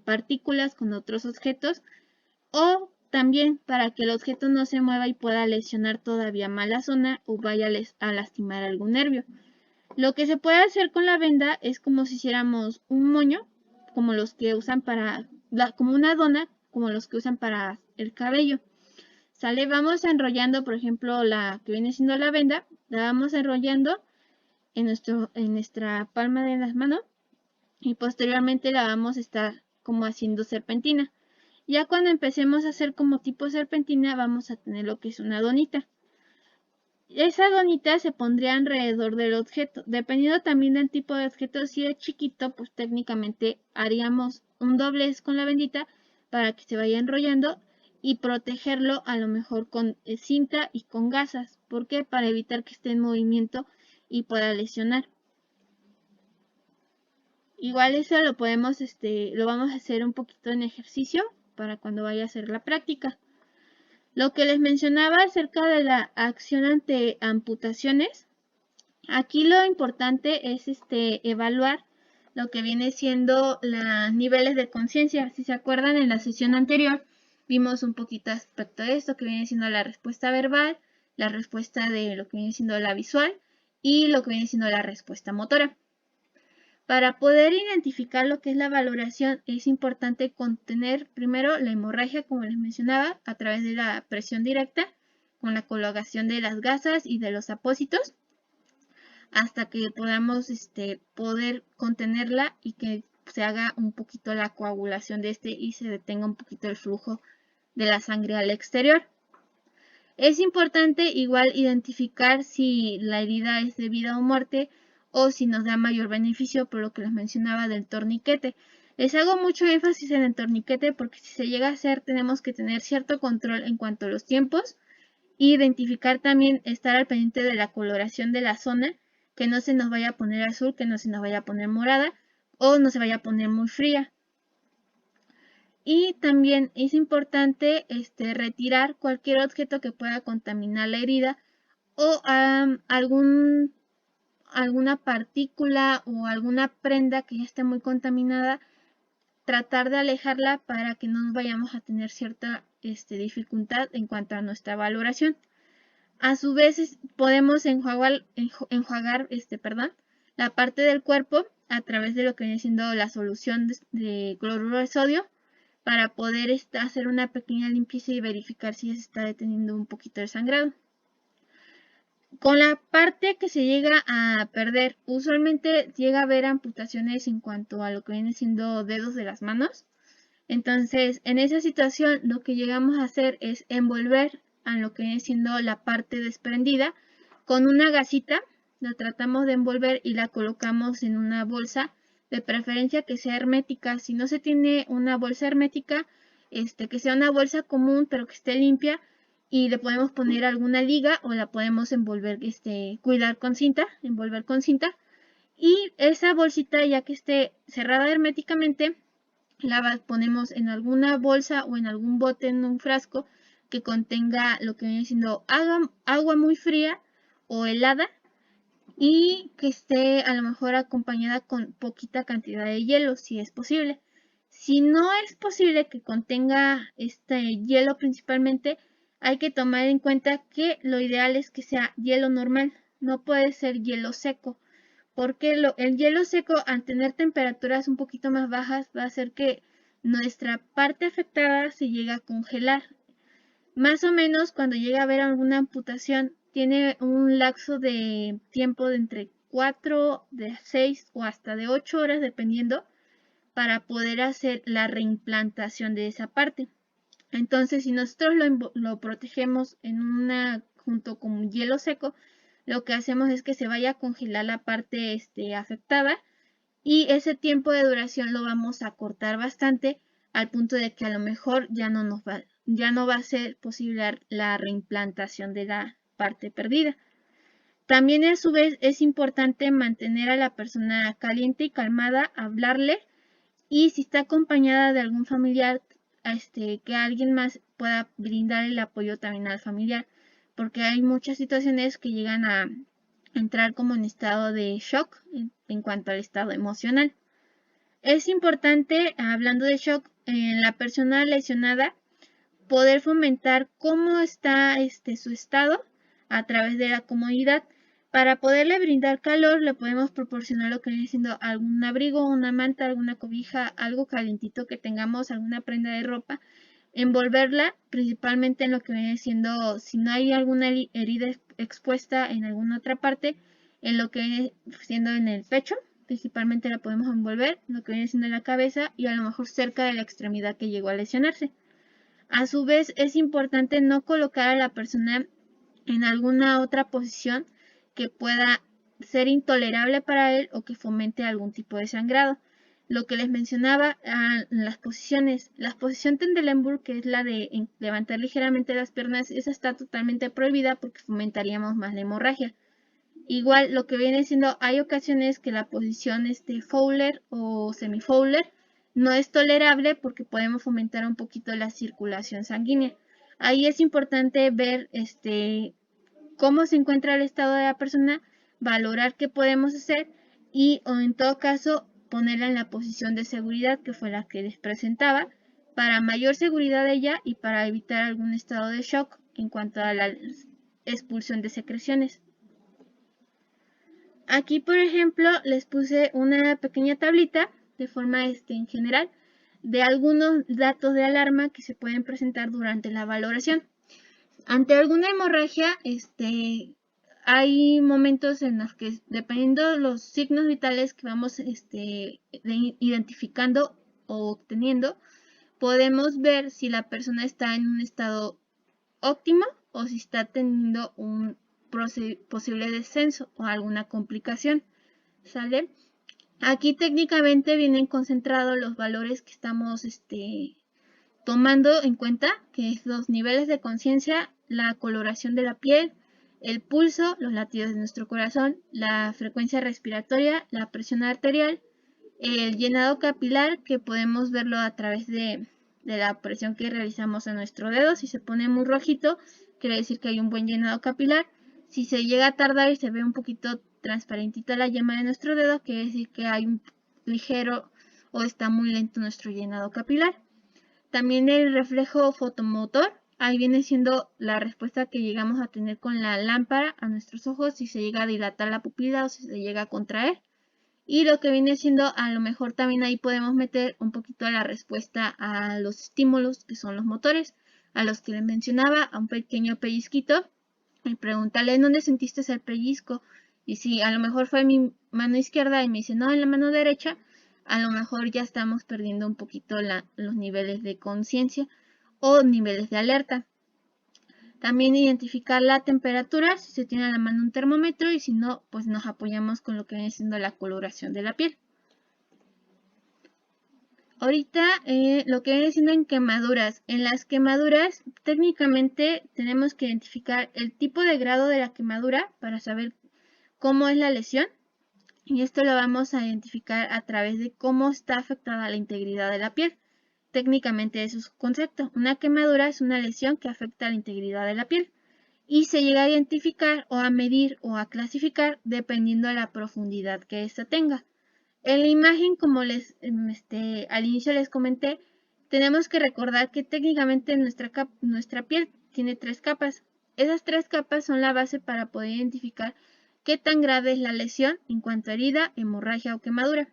partículas, con otros objetos, o también para que el objeto no se mueva y pueda lesionar todavía más la zona o vaya a lastimar algún nervio. Lo que se puede hacer con la venda es como si hiciéramos un moño, como los que usan como una dona, como los que usan para el cabello. ¿Sale? Vamos enrollando, por ejemplo, la que viene siendo la venda, la vamos enrollando en nuestra palma de las manos y posteriormente la vamos a estar como haciendo serpentina. Ya cuando empecemos a hacer como tipo serpentina, vamos a tener lo que es una donita. Esa donita se pondría alrededor del objeto. Dependiendo también del tipo de objeto, si es chiquito, pues técnicamente haríamos un doblez con la bendita para que se vaya enrollando y protegerlo a lo mejor con cinta y con gasas. ¿Por qué? Para evitar que esté en movimiento y pueda lesionar. Igual eso lo podemos, lo vamos a hacer un poquito en ejercicio para cuando vaya a hacer la práctica. Lo que les mencionaba acerca de la acción ante amputaciones, aquí lo importante es evaluar lo que viene siendo los niveles de conciencia. Si se acuerdan, en la sesión anterior vimos un poquito aspecto de esto que viene siendo la respuesta verbal, la respuesta de lo que viene siendo la visual y lo que viene siendo la respuesta motora. Para poder identificar lo que es la valoración, es importante contener primero la hemorragia, como les mencionaba, a través de la presión directa, con la colocación de las gasas y de los apósitos, hasta que podamos poder contenerla y que se haga un poquito la coagulación de y se detenga un poquito el flujo de la sangre al exterior. Es importante igual identificar si la herida es de vida o muerte o si nos da mayor beneficio, por lo que les mencionaba del torniquete. Les hago mucho énfasis en el torniquete porque si se llega a hacer tenemos que tener cierto control en cuanto a los tiempos y identificar también, estar al pendiente de la coloración de la zona, que no se nos vaya a poner azul, que no se nos vaya a poner morada o no se vaya a poner muy fría. Y también es importante retirar cualquier objeto que pueda contaminar la herida o alguna partícula o alguna prenda que ya esté muy contaminada, tratar de alejarla para que no vayamos a tener cierta dificultad en cuanto a nuestra valoración. A su vez podemos enjuagar la parte del cuerpo a través de lo que viene siendo la solución de cloruro de sodio para poder hacer una pequeña limpieza y verificar si se está deteniendo un poquito el sangrado. Con la parte que se llega a perder, usualmente llega a haber amputaciones en cuanto a lo que viene siendo dedos de las manos. Entonces, en esa situación lo que llegamos a hacer es envolver a lo que viene siendo la parte desprendida con una gasita. La tratamos de envolver y la colocamos en una bolsa, de preferencia que sea hermética. Si no se tiene una bolsa hermética, que sea una bolsa común pero que esté limpia, y le podemos poner alguna liga o la podemos envolver, cuidar con cinta, envolver con cinta. Y esa bolsita, ya que esté cerrada herméticamente, la ponemos en alguna bolsa o en algún bote, en un frasco que contenga lo que viene siendo agua muy fría o helada y que esté a lo mejor acompañada con poquita cantidad de hielo, si es posible. Si no es posible que contenga hielo principalmente, hay que tomar en cuenta que lo ideal es que sea hielo normal, no puede ser hielo seco, porque el hielo seco, al tener temperaturas un poquito más bajas, va a hacer que nuestra parte afectada se llegue a congelar. Más o menos cuando llega a haber alguna amputación, tiene un lapso de tiempo de entre 4, de 6 o hasta de 8 horas, dependiendo, para poder hacer la reimplantación de esa parte. Entonces, si nosotros lo protegemos junto con hielo seco, lo que hacemos es que se vaya a congelar la parte afectada y ese tiempo de duración lo vamos a cortar bastante al punto de que a lo mejor ya no va a ser posible la reimplantación de la parte perdida. También a su vez es importante mantener a la persona caliente y calmada, hablarle, y si está acompañada de algún familiar, que alguien más pueda brindar el apoyo también al familiar, porque hay muchas situaciones que llegan a entrar como en estado de shock en cuanto al estado emocional. Es importante, hablando de shock, en la persona lesionada, poder fomentar cómo está su estado a través de la comodidad. Para poderle brindar calor, le podemos proporcionar lo que viene siendo algún abrigo, una manta, alguna cobija, algo calientito que tengamos, alguna prenda de ropa, envolverla principalmente en lo que viene siendo, si no hay alguna herida expuesta en alguna otra parte, en lo que viene siendo en el pecho, principalmente la podemos envolver, en lo que viene siendo en la cabeza y a lo mejor cerca de la extremidad que llegó a lesionarse. A su vez, es importante no colocar a la persona en alguna otra posición que pueda ser intolerable para él o que fomente algún tipo de sangrado. Lo que les mencionaba, las posiciones, la posición Trendelenburg, que es la de levantar ligeramente las piernas, esa está totalmente prohibida porque fomentaríamos más la hemorragia. Igual, lo que viene siendo, hay ocasiones que la posición Fowler o semi-Fowler no es tolerable porque podemos fomentar un poquito la circulación sanguínea. Ahí es importante ver cómo se encuentra el estado de la persona, valorar qué podemos hacer y, o en todo caso, ponerla en la posición de seguridad que fue la que les presentaba, para mayor seguridad de ella y para evitar algún estado de shock en cuanto a expulsión de secreciones. Aquí, por ejemplo, les puse una pequeña tablita de forma en general de algunos datos de alarma que se pueden presentar durante la valoración. Ante alguna hemorragia, hay momentos en los que, dependiendo de los signos vitales que vamos identificando o obteniendo, podemos ver si la persona está en un estado óptimo o si está teniendo un posible descenso o alguna complicación. ¿Sale? Aquí técnicamente vienen concentrados los valores que estamos tomando en cuenta, que es los niveles de conciencia, la coloración de la piel, el pulso, los latidos de nuestro corazón, la frecuencia respiratoria, la presión arterial, el llenado capilar, que podemos verlo a través de la presión que realizamos en nuestro dedo. Si se pone muy rojito, quiere decir que hay un buen llenado capilar. Si se llega a tardar y se ve un poquito transparentita la yema de nuestro dedo, quiere decir que hay un ligero o está muy lento nuestro llenado capilar. También el reflejo fotomotor, ahí viene siendo la respuesta que llegamos a tener con la lámpara a nuestros ojos, si se llega a dilatar la pupila o si se llega a contraer. Y lo que viene siendo, a lo mejor también ahí podemos meter un poquito la respuesta a los estímulos, que son los motores, a los que les mencionaba, a un pequeño pellizquito, y preguntarle en dónde sentiste el pellizco. Y si a lo mejor fue en mi mano izquierda y me dice no, en la mano derecha, a lo mejor ya estamos perdiendo un poquito los niveles de conciencia o niveles de alerta. También identificar la temperatura, si se tiene a la mano un termómetro, y si no, pues nos apoyamos con lo que viene siendo la coloración de la piel. Ahorita lo que viene siendo en quemaduras. En las quemaduras técnicamente tenemos que identificar el tipo de grado de la quemadura para saber cómo es la lesión. Y esto lo vamos a identificar a través de cómo está afectada la integridad de la piel. Técnicamente eso es un concepto. Una quemadura es una lesión que afecta a la integridad de la piel y se llega a identificar o a medir o a clasificar dependiendo de la profundidad que ésta tenga. En la imagen, como al inicio les comenté, tenemos que recordar que técnicamente nuestra piel tiene 3 capas. Esas 3 capas son la base para poder identificar qué tan grave es la lesión en cuanto a herida, hemorragia o quemadura.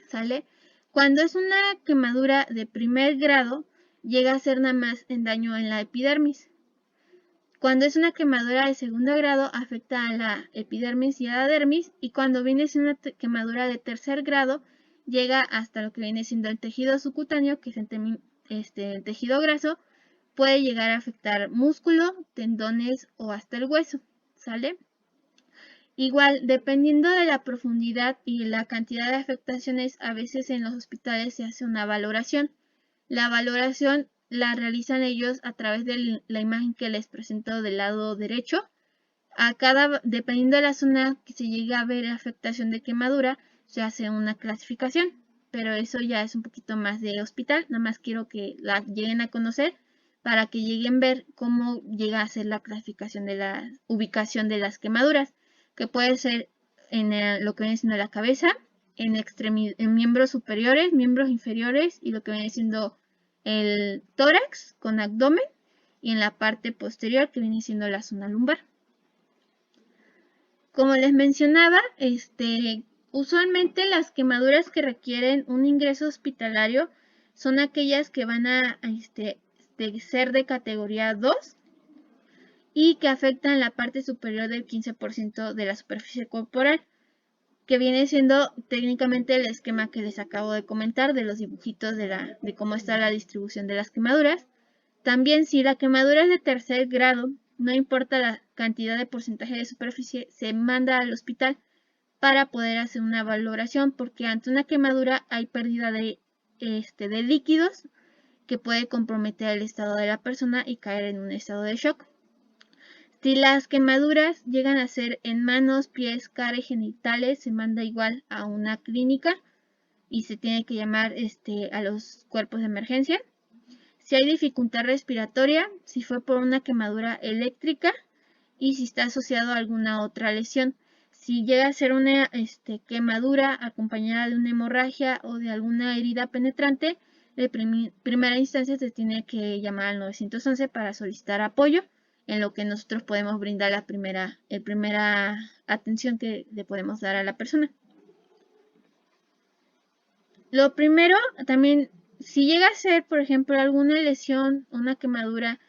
¿Sale? Cuando es una quemadura de primer grado, llega a ser nada más en daño en la epidermis. Cuando es una quemadura de segundo grado, afecta a la epidermis y a la dermis. Y cuando viene siendo una quemadura de tercer grado, llega hasta lo que viene siendo el tejido subcutáneo, que es el tejido graso. Puede llegar a afectar músculo, tendones o hasta el hueso. ¿Sale? Igual, dependiendo de la profundidad y la cantidad de afectaciones, a veces en los hospitales se hace una valoración. La valoración la realizan ellos a través de la imagen que les presento del lado derecho. Dependiendo de la zona que se llegue a ver afectación de quemadura, se hace una clasificación. Pero eso ya es un poquito más de hospital. Nada más quiero que la lleguen a conocer para que lleguen a ver cómo llega a ser la clasificación de la ubicación de las quemaduras, que puede ser en lo que viene siendo la cabeza, en miembros superiores, miembros inferiores y lo que viene siendo el tórax con abdomen, y en la parte posterior que viene siendo la zona lumbar. Como les mencionaba, usualmente las quemaduras que requieren un ingreso hospitalario son aquellas que van a ser de categoría 2 y que afectan la parte superior del 15% de la superficie corporal, que viene siendo técnicamente el esquema que les acabo de comentar de los dibujitos de cómo está la distribución de las quemaduras. También, si la quemadura es de tercer grado, no importa la cantidad de porcentaje de superficie, se manda al hospital para poder hacer una valoración, porque ante una quemadura hay pérdida de líquidos que puede comprometer el estado de la persona y caer en un estado de shock. Si las quemaduras llegan a ser en manos, pies, cara y genitales, se manda igual a una clínica y se tiene que llamar a los cuerpos de emergencia. Si hay dificultad respiratoria, si fue por una quemadura eléctrica y si está asociado a alguna otra lesión. Si llega a ser una quemadura acompañada de una hemorragia o de alguna herida penetrante, de primera instancia se tiene que llamar al 911 para solicitar apoyo en lo que nosotros podemos brindar la primera atención que le podemos dar a la persona. Lo primero, también, si llega a ser, por ejemplo, alguna lesión, una quemadura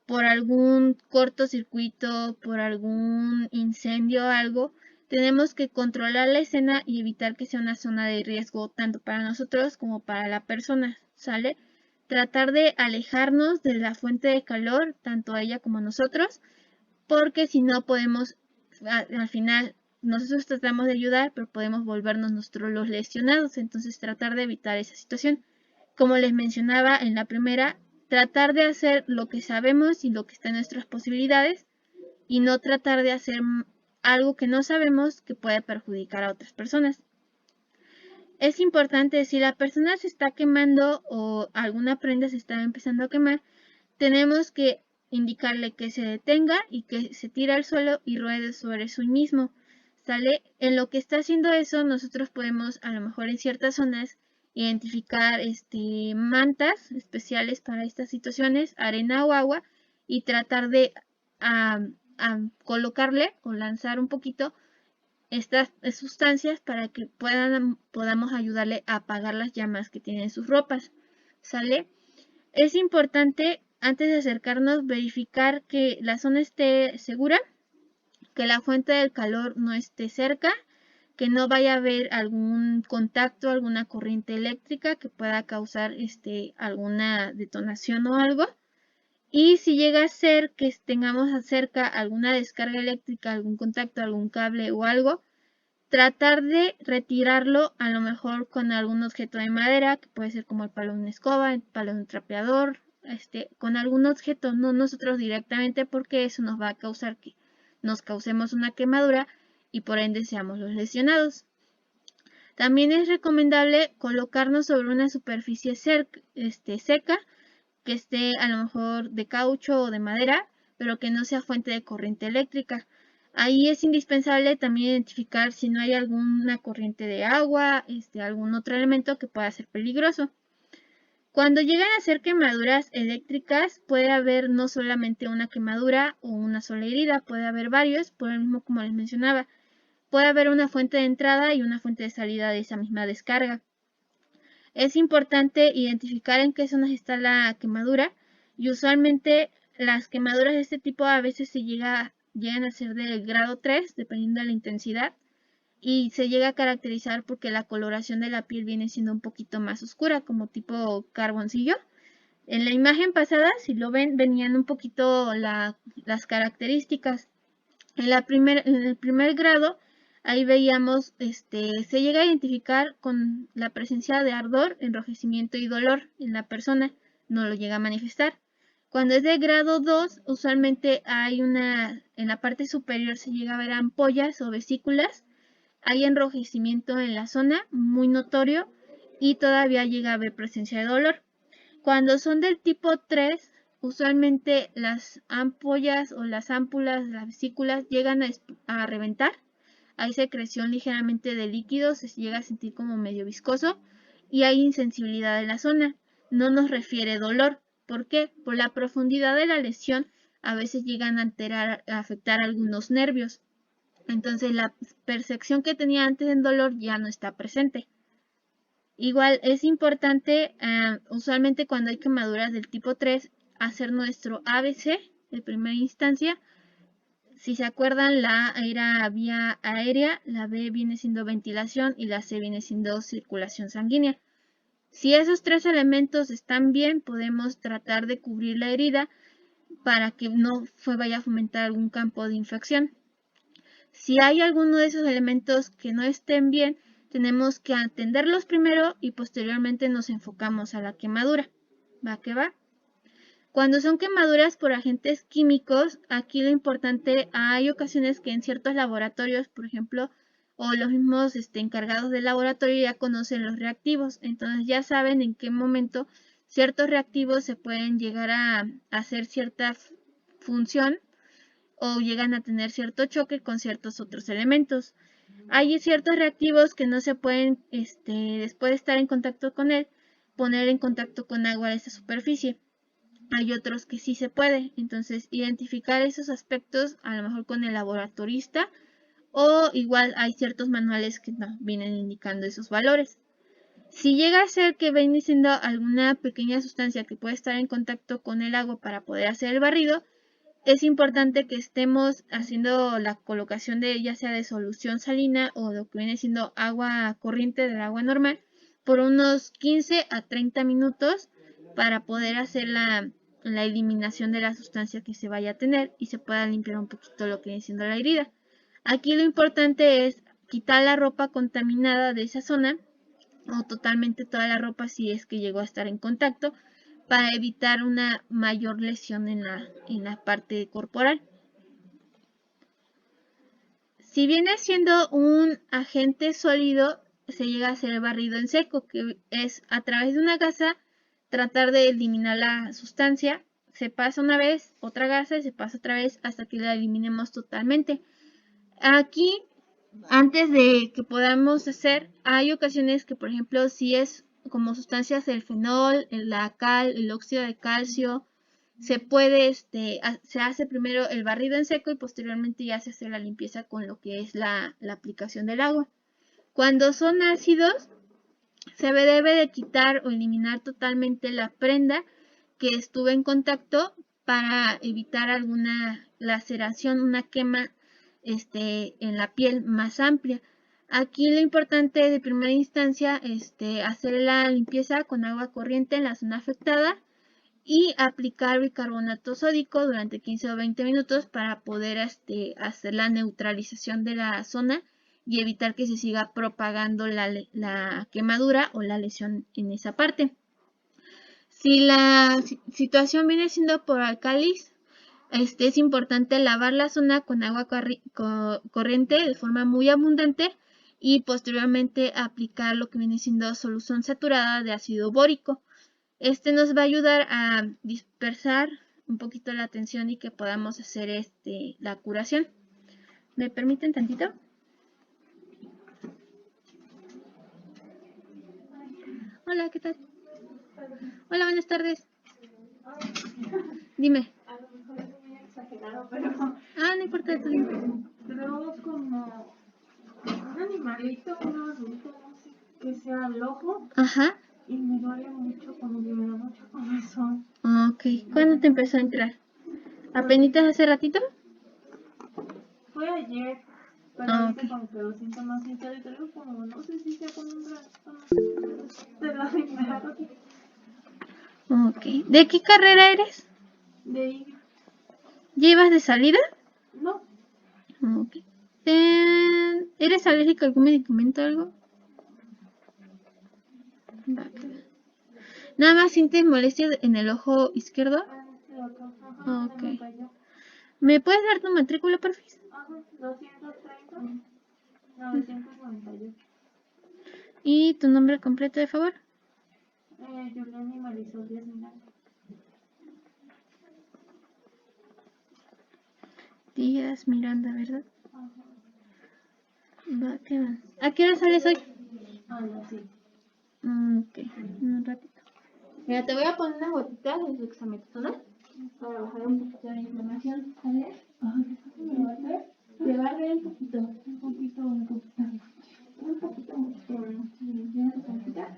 por algún cortocircuito, por algún incendio o algo, tenemos que controlar la escena y evitar que sea una zona de riesgo tanto para nosotros como para la persona, ¿sale? Tratar de alejarnos de la fuente de calor, tanto a ella como a nosotros, porque si no podemos, al final, nosotros tratamos de ayudar, pero podemos volvernos nosotros los lesionados, entonces tratar de evitar esa situación. Como les mencionaba en la primera, tratar de hacer lo que sabemos y lo que está en nuestras posibilidades y no tratar de hacer algo que no sabemos que puede perjudicar a otras personas. Es importante, si la persona se está quemando o alguna prenda se está empezando a quemar, tenemos que indicarle que se detenga y que se tire al suelo y ruede sobre sí mismo. ¿Sale? En lo que está haciendo eso, nosotros podemos, a lo mejor en ciertas zonas, identificar mantas especiales para estas situaciones, arena o agua, y tratar de colocarle o lanzar un poquito estas sustancias para que podamos ayudarle a apagar las llamas que tienen sus ropas. ¿Sale? Es importante, antes de acercarnos, verificar que la zona esté segura, que la fuente del calor no esté cerca, que no vaya a haber algún contacto, alguna corriente eléctrica que pueda causar alguna detonación o algo. Y si llega a ser que tengamos cerca alguna descarga eléctrica, algún contacto, algún cable o algo, tratar de retirarlo a lo mejor con algún objeto de madera, que puede ser como el palo de una escoba, el palo de un trapeador, con algún objeto, no nosotros directamente, porque eso nos va a causar que nos causemos una quemadura y por ende seamos los lesionados. También es recomendable colocarnos sobre una superficie seca, que esté a lo mejor de caucho o de madera, pero que no sea fuente de corriente eléctrica. Ahí es indispensable también identificar si no hay alguna corriente de agua, algún otro elemento que pueda ser peligroso. Cuando llegan a ser quemaduras eléctricas, puede haber no solamente una quemadura o una sola herida, puede haber varios, por lo mismo como les mencionaba. Puede haber una fuente de entrada y una fuente de salida de esa misma descarga. Es importante identificar en qué zonas está la quemadura y usualmente las quemaduras de este tipo a veces llegan a ser de grado 3, dependiendo de la intensidad, y se llega a caracterizar porque la coloración de la piel viene siendo un poquito más oscura, como tipo carboncillo. En la imagen pasada, si lo ven, venían un poquito las características. En el primer grado, ahí veíamos, se llega a identificar con la presencia de ardor, enrojecimiento y dolor en la persona, no lo llega a manifestar. Cuando es de grado 2, usualmente en la parte superior se llega a ver ampollas o vesículas, hay enrojecimiento en la zona, muy notorio, y todavía llega a haber presencia de dolor. Cuando son del tipo 3, usualmente las ampollas o las ámpulas, las vesículas, llegan a reventar. Hay secreción ligeramente de líquido, se llega a sentir como medio viscoso y hay insensibilidad en la zona. No nos refiere dolor. ¿Por qué? Por la profundidad de la lesión, a veces llegan a afectar algunos nervios. Entonces la percepción que tenía antes del dolor ya no está presente. Igual es importante, usualmente cuando hay quemaduras del tipo 3, hacer nuestro ABC de primera instancia. Si se acuerdan, la A era vía aérea, la B viene siendo ventilación y la C viene siendo circulación sanguínea. Si esos tres elementos están bien, podemos tratar de cubrir la herida para que no vaya a fomentar algún campo de infección. Si hay alguno de esos elementos que no estén bien, tenemos que atenderlos primero y posteriormente nos enfocamos a la quemadura. ¿Va que va? Cuando son quemaduras por agentes químicos, aquí lo importante, hay ocasiones que en ciertos laboratorios, por ejemplo, o los mismos encargados del laboratorio ya conocen los reactivos, entonces ya saben en qué momento ciertos reactivos se pueden llegar a hacer cierta función o llegan a tener cierto choque con ciertos otros elementos. Hay ciertos reactivos que no se pueden, después de estar en contacto con él, poner en contacto con agua de esa superficie. hay otros que sí se puede. Entonces, identificar esos aspectos a lo mejor con el laboratorista, o igual hay ciertos manuales que no vienen indicando esos valores. Si llega a ser que viene siendo alguna pequeña sustancia que puede estar en contacto con el agua para poder hacer el barrido, es importante que estemos haciendo la colocación de ya sea de solución salina o lo que viene siendo agua corriente del agua normal por unos 15 a 30 minutos para poder hacer la eliminación de la sustancia que se vaya a tener y se pueda limpiar un poquito lo que viene siendo la herida. Aquí lo importante es quitar la ropa contaminada de esa zona o totalmente toda la ropa si es que llegó a estar en contacto, para evitar una mayor lesión en la parte corporal. Si viene siendo un agente sólido, se llega a hacer el barrido en seco, que es a través de una gasa tratar de eliminar la sustancia. Se pasa una vez, otra gasa y se pasa otra vez hasta que la eliminemos totalmente. Aquí, antes de que podamos hacer, hay ocasiones que, por ejemplo, si es como sustancias el fenol, la cal, el óxido de calcio, se puede, se hace primero el barrido en seco y posteriormente ya se hace la limpieza con lo que es la aplicación del agua. Cuando son ácidos, se debe de quitar o eliminar totalmente la prenda que estuvo en contacto para evitar alguna laceración, una quema en la piel más amplia. Aquí lo importante de primera instancia hacer la limpieza con agua corriente en la zona afectada y aplicar bicarbonato sódico durante 15 o 20 minutos para poder hacer la neutralización de la zona y evitar que se siga propagando la quemadura o la lesión en esa parte. Si la situación viene siendo por álcalis, es importante lavar la zona con agua corriente de forma muy abundante y posteriormente aplicar lo que viene siendo solución saturada de ácido bórico. Nos va a ayudar a dispersar un poquito la tensión y que podamos hacer la curación. ¿Me permiten tantito? Hola, ¿qué tal? Hola, buenas tardes. Dime. A lo mejor es muy exagerado, pero No importa. veo como un animalito, un adulto, no sé, que sea el ojo. Ajá. Y me duele mucho, como que me da mucha comezón. Ok. ¿Cuándo te empezó a entrar? ¿Apenitas hace ratito? Fue ayer, pero ahorita como que lo siento más hinchado y traigo como, no sé si sea con un trastorno de la enfermedad. Ok. ¿De qué carrera eres? De ir. ¿Llevas de salida? No. Ok. ¿Eres alérgico a algún medicamento o algo? ¿Nada más sientes molestia en el ojo izquierdo? Ok. ¿Me puedes dar tu matrícula, por favor? Ajá, 230 998. ¿Y tu nombre completo, de favor? Julián y Marisol Díaz Miranda. Díaz Miranda, ¿verdad? Ajá. Va, ¿qué va? ¿A qué hora sales hoy? Sí. Ok, un ratito. Mira, te voy a poner una gotita de dexametasona para bajar un poquito la inflamación, ¿sale? ¿Me va a hacer? Te va a ver un poquito. Un poquito. Mira tu pancita.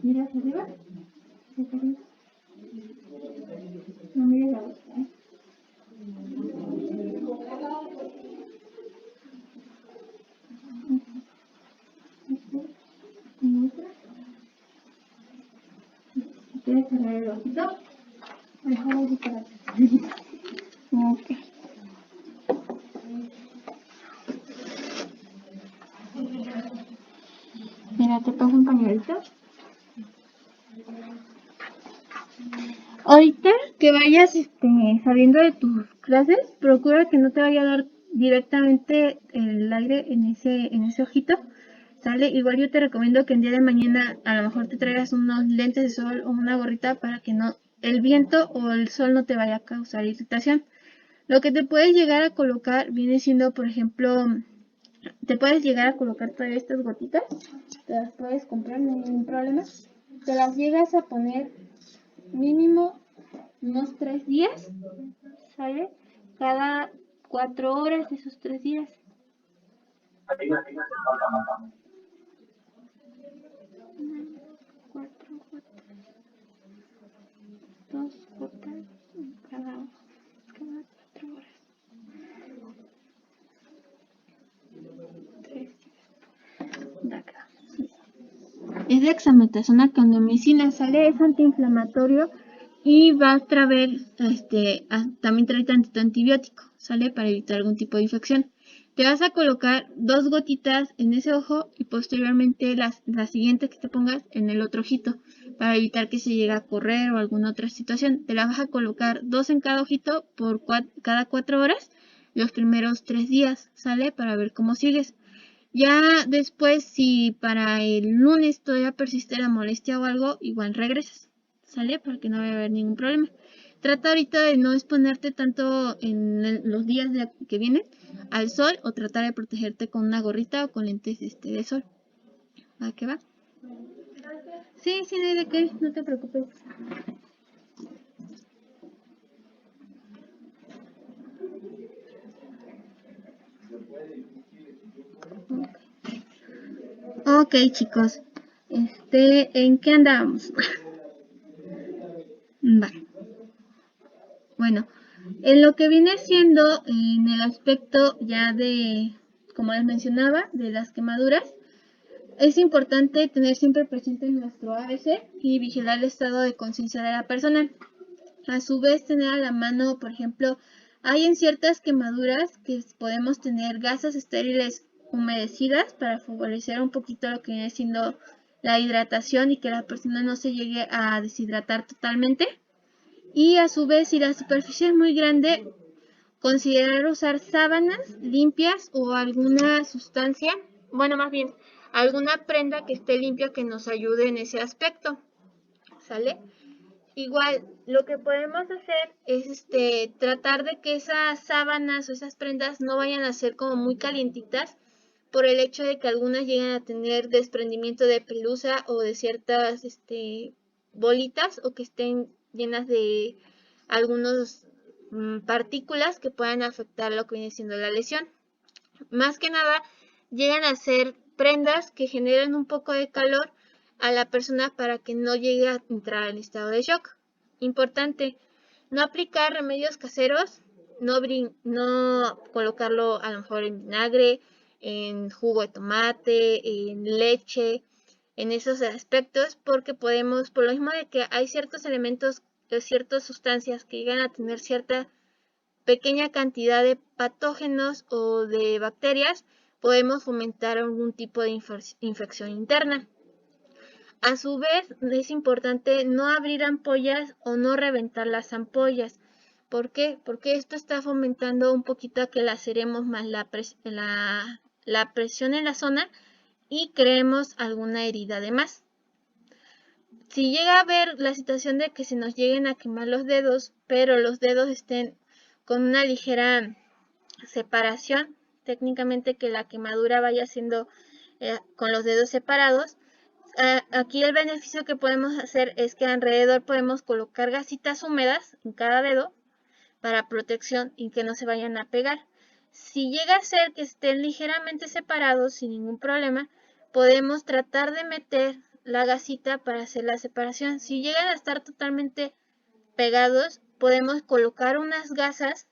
Mira hacia arriba. Hacia arriba. No mires la boca, ¿eh? Si quieres cerrar el ojito, mejor así para ti. Ok. Mira, te paso un pañuelito. Ahorita que vayas saliendo de tus clases, procura que no te vaya a dar directamente el aire en ese ojito. ¿Sale? Igual yo te recomiendo que el día de mañana a lo mejor te traigas unos lentes de sol o una gorrita para que no el viento o el sol no te vaya a causar irritación. Lo que te puedes llegar a colocar viene siendo, por ejemplo, te puedes llegar a colocar todavía estas gotitas. Te las puedes comprar, no hay ningún problema. te las llegas a poner mínimo unos 3 días, ¿sale? Cada 4 horas de esos 3 días. Cuatro gotas, 2 gotas cada 4 horas. 3 días. Es dexametasona clindamicina, sale, es antiinflamatorio y va a traer, también trae tantito antibiótico, sale, para evitar algún tipo de infección. Te vas a colocar 2 gotitas en ese ojo y posteriormente la siguiente que te pongas en el otro ojito, para evitar que se llegue a correr o alguna otra situación. Te la vas a colocar 2 en cada ojito por cada 4 horas, los primeros 3 días, sale, para ver cómo sigues. Ya después, si para el lunes todavía persiste la molestia o algo, igual regresas, ¿sale? Para que no vaya a haber ningún problema. Trata ahorita de no exponerte tanto en los días que vienen al sol, o tratar de protegerte con una gorrita o con lentes de sol. ¿Va que va? Sí, no hay de qué, no te preocupes. Ok, chicos. ¿En qué andábamos? Vale. Bueno, en lo que viene siendo en el aspecto ya de, como les mencionaba, de las quemaduras, es importante tener siempre presente nuestro ABC y vigilar el estado de conciencia de la persona. A su vez, tener a la mano, por ejemplo, hay en ciertas quemaduras que podemos tener gasas estériles humedecidas para favorecer un poquito lo que viene siendo la hidratación y que la persona no se llegue a deshidratar totalmente. Y a su vez, si la superficie es muy grande, considerar usar sábanas limpias o alguna sustancia, bueno, más bien, alguna prenda que esté limpia que nos ayude en ese aspecto, ¿sale? Igual, lo que podemos hacer es tratar de que esas sábanas o esas prendas no vayan a ser como muy calientitas, por el hecho de que algunas lleguen a tener desprendimiento de pelusa o de ciertas bolitas, o que estén llenas de algunos partículas que puedan afectar lo que viene siendo la lesión. Más que nada, llegan a ser prendas que generan un poco de calor a la persona para que no llegue a entrar en estado de shock. Importante, no aplicar remedios caseros, no colocarlo a lo mejor en vinagre, en jugo de tomate, en leche, en esos aspectos, porque podemos, por lo mismo de que hay ciertos elementos, ciertas sustancias que llegan a tener cierta pequeña cantidad de patógenos o de bacterias, podemos fomentar algún tipo de infección interna. A su vez, es importante no abrir ampollas o no reventar las ampollas. ¿Por qué? Porque esto está fomentando un poquito a que laceremos más la presión en la zona y creemos alguna herida de más. Si llega a haber la situación de que se nos lleguen a quemar los dedos, pero los dedos estén con una ligera separación, técnicamente que la quemadura vaya siendo con los dedos separados, aquí el beneficio que podemos hacer es que alrededor podemos colocar gasitas húmedas en cada dedo para protección y que no se vayan a pegar. Si llega a ser que estén ligeramente separados sin ningún problema, podemos tratar de meter la gasita para hacer la separación. Si llegan a estar totalmente pegados, podemos colocar unas gasas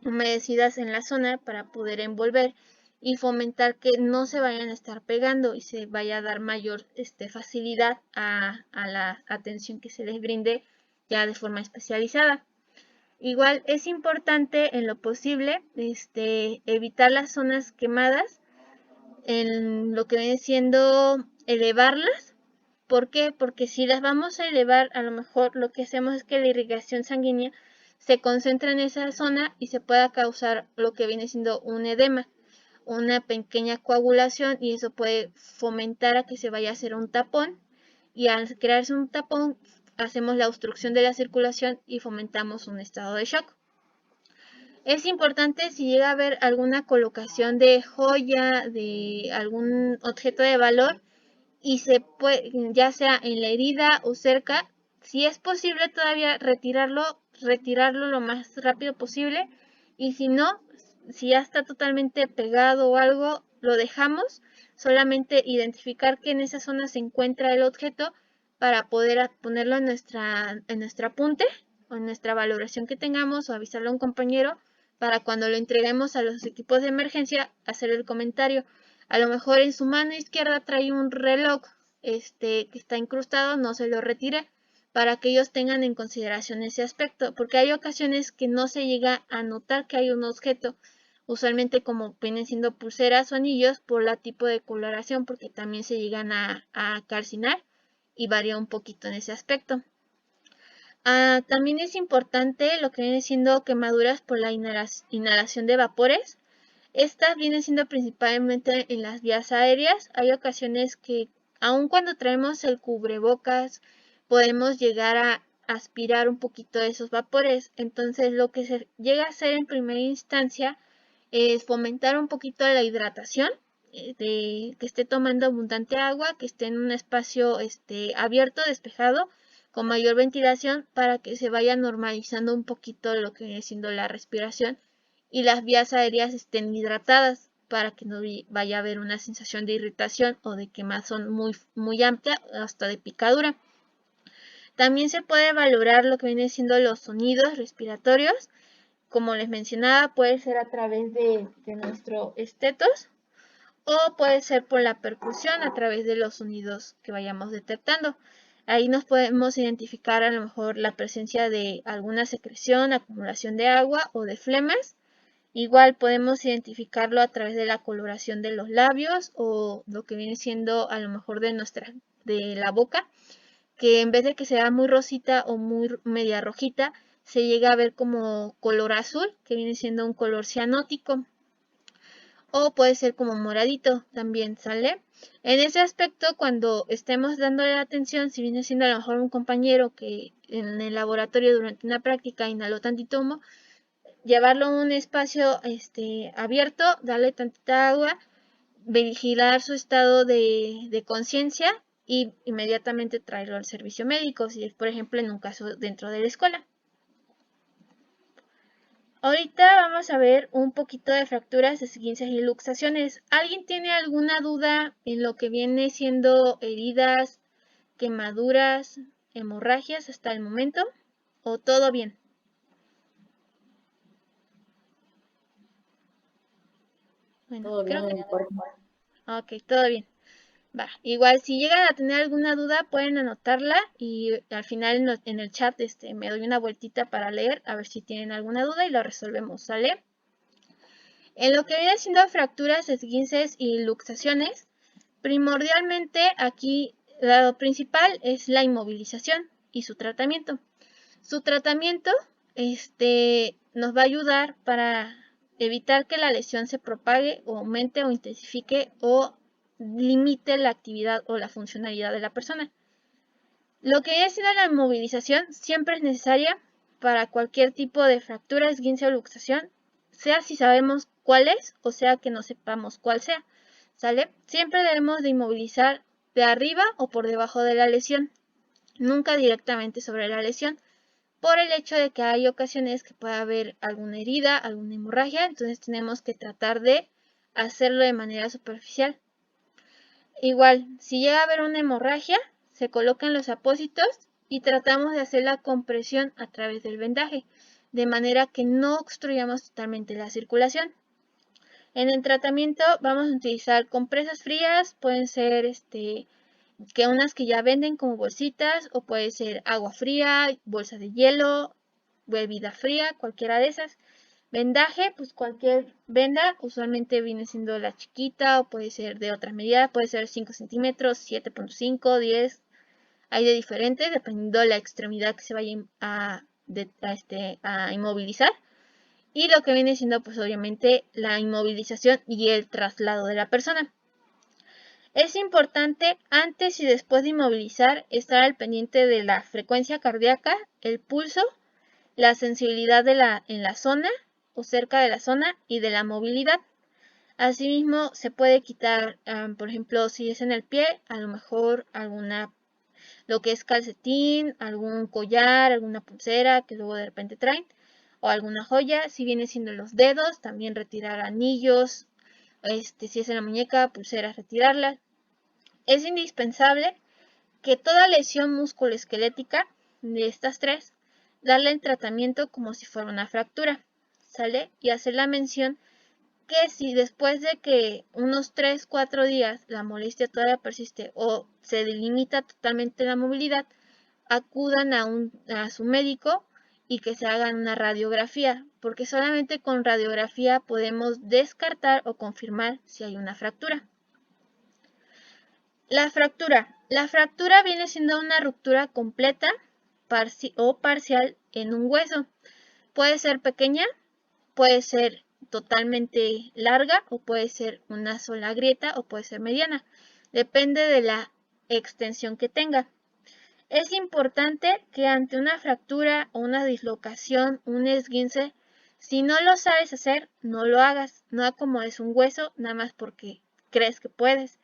humedecidas en la zona para poder envolver y fomentar que no se vayan a estar pegando y se vaya a dar mayor facilidad a la atención que se les brinde ya de forma especializada. Igual es importante en lo posible evitar las zonas quemadas, en lo que viene siendo elevarlas. ¿Por qué? Porque si las vamos a elevar, a lo mejor lo que hacemos es que la irrigación sanguínea se concentra en esa zona y se pueda causar lo que viene siendo un edema, una pequeña coagulación, y eso puede fomentar a que se vaya a hacer un tapón, y al crearse un tapón hacemos la obstrucción de la circulación y fomentamos un estado de shock. Es importante, si llega a haber alguna colocación de joya, de algún objeto de valor, y se puede, ya sea en la herida o cerca, si es posible todavía retirarlo lo más rápido posible, y si no, si ya está totalmente pegado o algo, lo dejamos, solamente identificar que en esa zona se encuentra el objeto para poder ponerlo en nuestra apunte o en nuestra valoración que tengamos, o avisarle a un compañero para cuando lo entreguemos a los equipos de emergencia hacer el comentario. A lo mejor en su mano izquierda trae un reloj que está incrustado, no se lo retire, para que ellos tengan en consideración ese aspecto, porque hay ocasiones que no se llega a notar que hay un objeto, usualmente como vienen siendo pulseras o anillos, por la tipo de coloración, porque también se llegan a calcinar y varía un poquito en ese aspecto. También es importante lo que viene siendo quemaduras por la inhalación de vapores. Estas vienen siendo principalmente en las vías aéreas. Hay ocasiones que, aun cuando traemos el cubrebocas, podemos llegar a aspirar un poquito de esos vapores. Entonces, lo que se llega a hacer en primera instancia es fomentar un poquito la hidratación, que esté tomando abundante agua, que esté en un espacio abierto, despejado, con mayor ventilación, para que se vaya normalizando un poquito lo que viene siendo la respiración y las vías aéreas estén hidratadas, para que no vaya a haber una sensación de irritación o de quemazón muy amplia, hasta de picadura. También se puede valorar lo que viene siendo los sonidos respiratorios. Como les mencionaba, puede ser a través de nuestro estetos, o puede ser por la percusión a través de los sonidos que vayamos detectando. Ahí nos podemos identificar a lo mejor la presencia de alguna secreción, acumulación de agua o de flemas. Igual podemos identificarlo a través de la coloración de los labios, o lo que viene siendo a lo mejor de la boca, que en vez de que sea muy rosita o muy media rojita, se llega a ver como color azul, que viene siendo un color cianótico, o puede ser como moradito también, ¿sale? En ese aspecto, cuando estemos dándole atención, si viene siendo a lo mejor un compañero que en el laboratorio durante una práctica inhaló tantito humo, llevarlo a un espacio abierto, darle tantita agua, vigilar su estado de conciencia y inmediatamente traerlo al servicio médico, si es por ejemplo en un caso dentro de la escuela. Ahorita vamos a ver un poquito de fracturas, esguinces y luxaciones. ¿Alguien tiene alguna duda en lo que viene siendo heridas, quemaduras, hemorragias hasta el momento? ¿O todo bien? Bueno, Todo bien, Ok, todo bien. Va, igual si llegan a tener alguna duda pueden anotarla, y al final en el chat me doy una vueltita para leer a ver si tienen alguna duda y lo resolvemos, ¿sale? En lo que viene siendo fracturas, esguinces y luxaciones, primordialmente aquí lo principal es la inmovilización y su tratamiento. Su tratamiento nos va a ayudar para evitar que la lesión se propague o aumente o intensifique o limite la actividad o la funcionalidad de la persona. Lo que es la inmovilización siempre es necesaria para cualquier tipo de fractura, esguince o luxación, sea si sabemos cuál es o sea que no sepamos cuál sea, ¿sale? Siempre debemos de inmovilizar de arriba o por debajo de la lesión, nunca directamente sobre la lesión, por el hecho de que hay ocasiones que puede haber alguna herida, alguna hemorragia, entonces tenemos que tratar de hacerlo de manera superficial. Igual, si llega a haber una hemorragia, se colocan los apósitos y tratamos de hacer la compresión a través del vendaje, de manera que no obstruyamos totalmente la circulación. En el tratamiento vamos a utilizar compresas frías, pueden ser que unas que ya venden como bolsitas, o puede ser agua fría, bolsas de hielo, bebida fría, cualquiera de esas. Vendaje, pues cualquier venda, usualmente viene siendo la chiquita o puede ser de otra medida, puede ser 5 centímetros, 7.5, 10, hay de diferentes dependiendo de la extremidad que se vaya a inmovilizar. Y lo que viene siendo pues obviamente la inmovilización y el traslado de la persona. Es importante antes y después de inmovilizar estar al pendiente de la frecuencia cardíaca, el pulso, la sensibilidad en la zona o cerca de la zona y de la movilidad. Asimismo, se puede quitar, por ejemplo, si es en el pie, a lo mejor lo que es calcetín, algún collar, alguna pulsera que luego de repente traen, o alguna joya. Si viene siendo los dedos, también retirar anillos, si es en la muñeca, pulseras, retirarlas. Es indispensable que toda lesión musculoesquelética de estas tres, darle el tratamiento como si fuera una fractura, ¿sale? Y hacer la mención que si después de que unos 3-4 días la molestia todavía persiste o se delimita totalmente la movilidad, acudan a su médico y que se hagan una radiografía, porque solamente con radiografía podemos descartar o confirmar si hay una fractura. La fractura viene siendo una ruptura completa o parcial en un hueso. Puede ser pequeña, puede ser totalmente larga o puede ser una sola grieta o puede ser mediana. Depende de la extensión que tenga. Es importante que ante una fractura o una dislocación, un esguince, si no lo sabes hacer, no lo hagas. No acomodes un hueso nada más porque crees que puedes.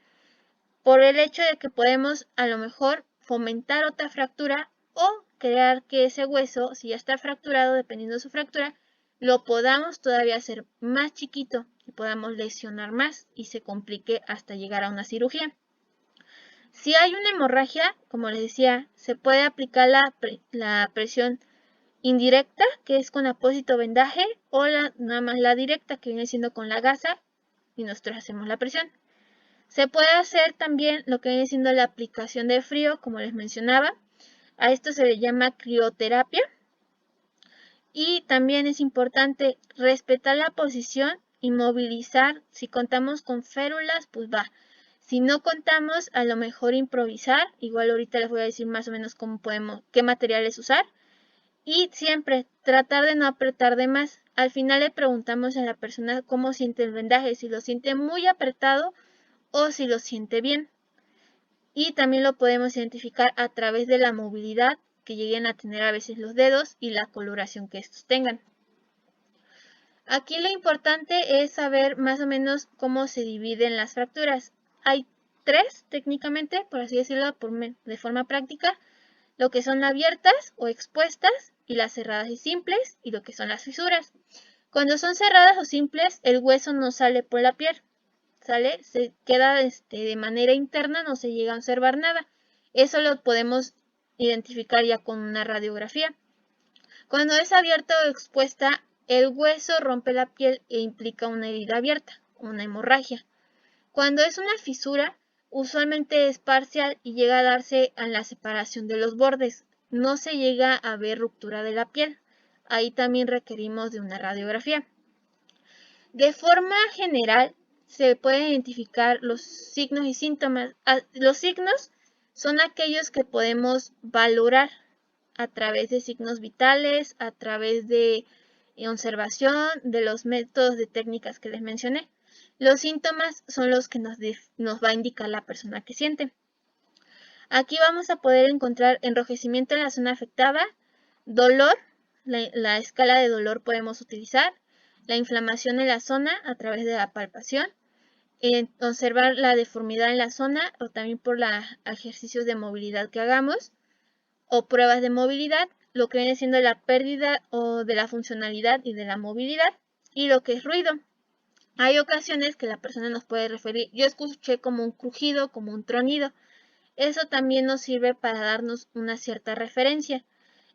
Por el hecho de que podemos a lo mejor fomentar otra fractura o crear que ese hueso, si ya está fracturado, dependiendo de su fractura, lo podamos todavía hacer más chiquito y podamos lesionar más y se complique hasta llegar a una cirugía. Si hay una hemorragia, como les decía, se puede aplicar la presión indirecta, que es con apósito vendaje, o nada más la directa, que viene siendo con la gasa, y nosotros hacemos la presión. Se puede hacer también lo que viene siendo la aplicación de frío, como les mencionaba. A esto se le llama crioterapia. Y también es importante respetar la posición y movilizar. Si contamos con férulas, pues va. Si no contamos, a lo mejor improvisar. Igual ahorita les voy a decir más o menos qué materiales usar. Y siempre tratar de no apretar de más. Al final le preguntamos a la persona cómo siente el vendaje, si lo siente muy apretado o si lo siente bien. Y también lo podemos identificar a través de la movilidad que lleguen a tener a veces los dedos y la coloración que estos tengan. Aquí lo importante es saber más o menos cómo se dividen las fracturas. Hay tres técnicamente, por así decirlo, de forma práctica, lo que son abiertas o expuestas y las cerradas y simples y lo que son las fisuras. Cuando son cerradas o simples, el hueso no sale por la piel, ¿sale? Se queda de manera interna, no se llega a observar nada. Eso lo podemos identificar ya con una radiografía. Cuando es abierta o expuesta, el hueso rompe la piel e implica una herida abierta, una hemorragia. Cuando es una fisura, usualmente es parcial y llega a darse a la separación de los bordes. No se llega a ver ruptura de la piel. Ahí también requerimos de una radiografía. De forma general, se pueden identificar los signos y síntomas. Los signos son aquellos que podemos valorar a través de signos vitales, a través de observación, de los métodos de técnicas que les mencioné. Los síntomas son los que nos va a indicar la persona que siente. Aquí vamos a poder encontrar enrojecimiento en la zona afectada, dolor, la escala de dolor podemos utilizar, la inflamación en la zona a través de la palpación, observar la deformidad en la zona o también por los ejercicios de movilidad que hagamos o pruebas de movilidad, lo que viene siendo la pérdida o de la funcionalidad y de la movilidad y lo que es ruido. Hay ocasiones que la persona nos puede referir, yo escuché como un crujido, como un tronido. Eso también nos sirve para darnos una cierta referencia.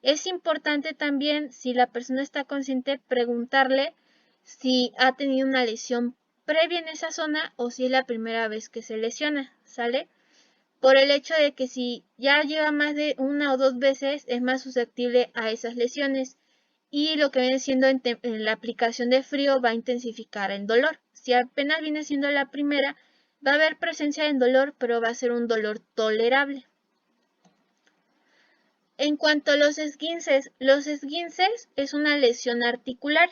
Es importante también, si la persona está consciente, preguntarle si ha tenido una lesión previa en esa zona o si es la primera vez que se lesiona, ¿sale? Por el hecho de que si ya lleva más de una o dos veces, es más susceptible a esas lesiones. Y lo que viene siendo en la aplicación de frío va a intensificar el dolor. Si apenas viene siendo la primera, va a haber presencia de dolor, pero va a ser un dolor tolerable. En cuanto a los esguinces es una lesión articular.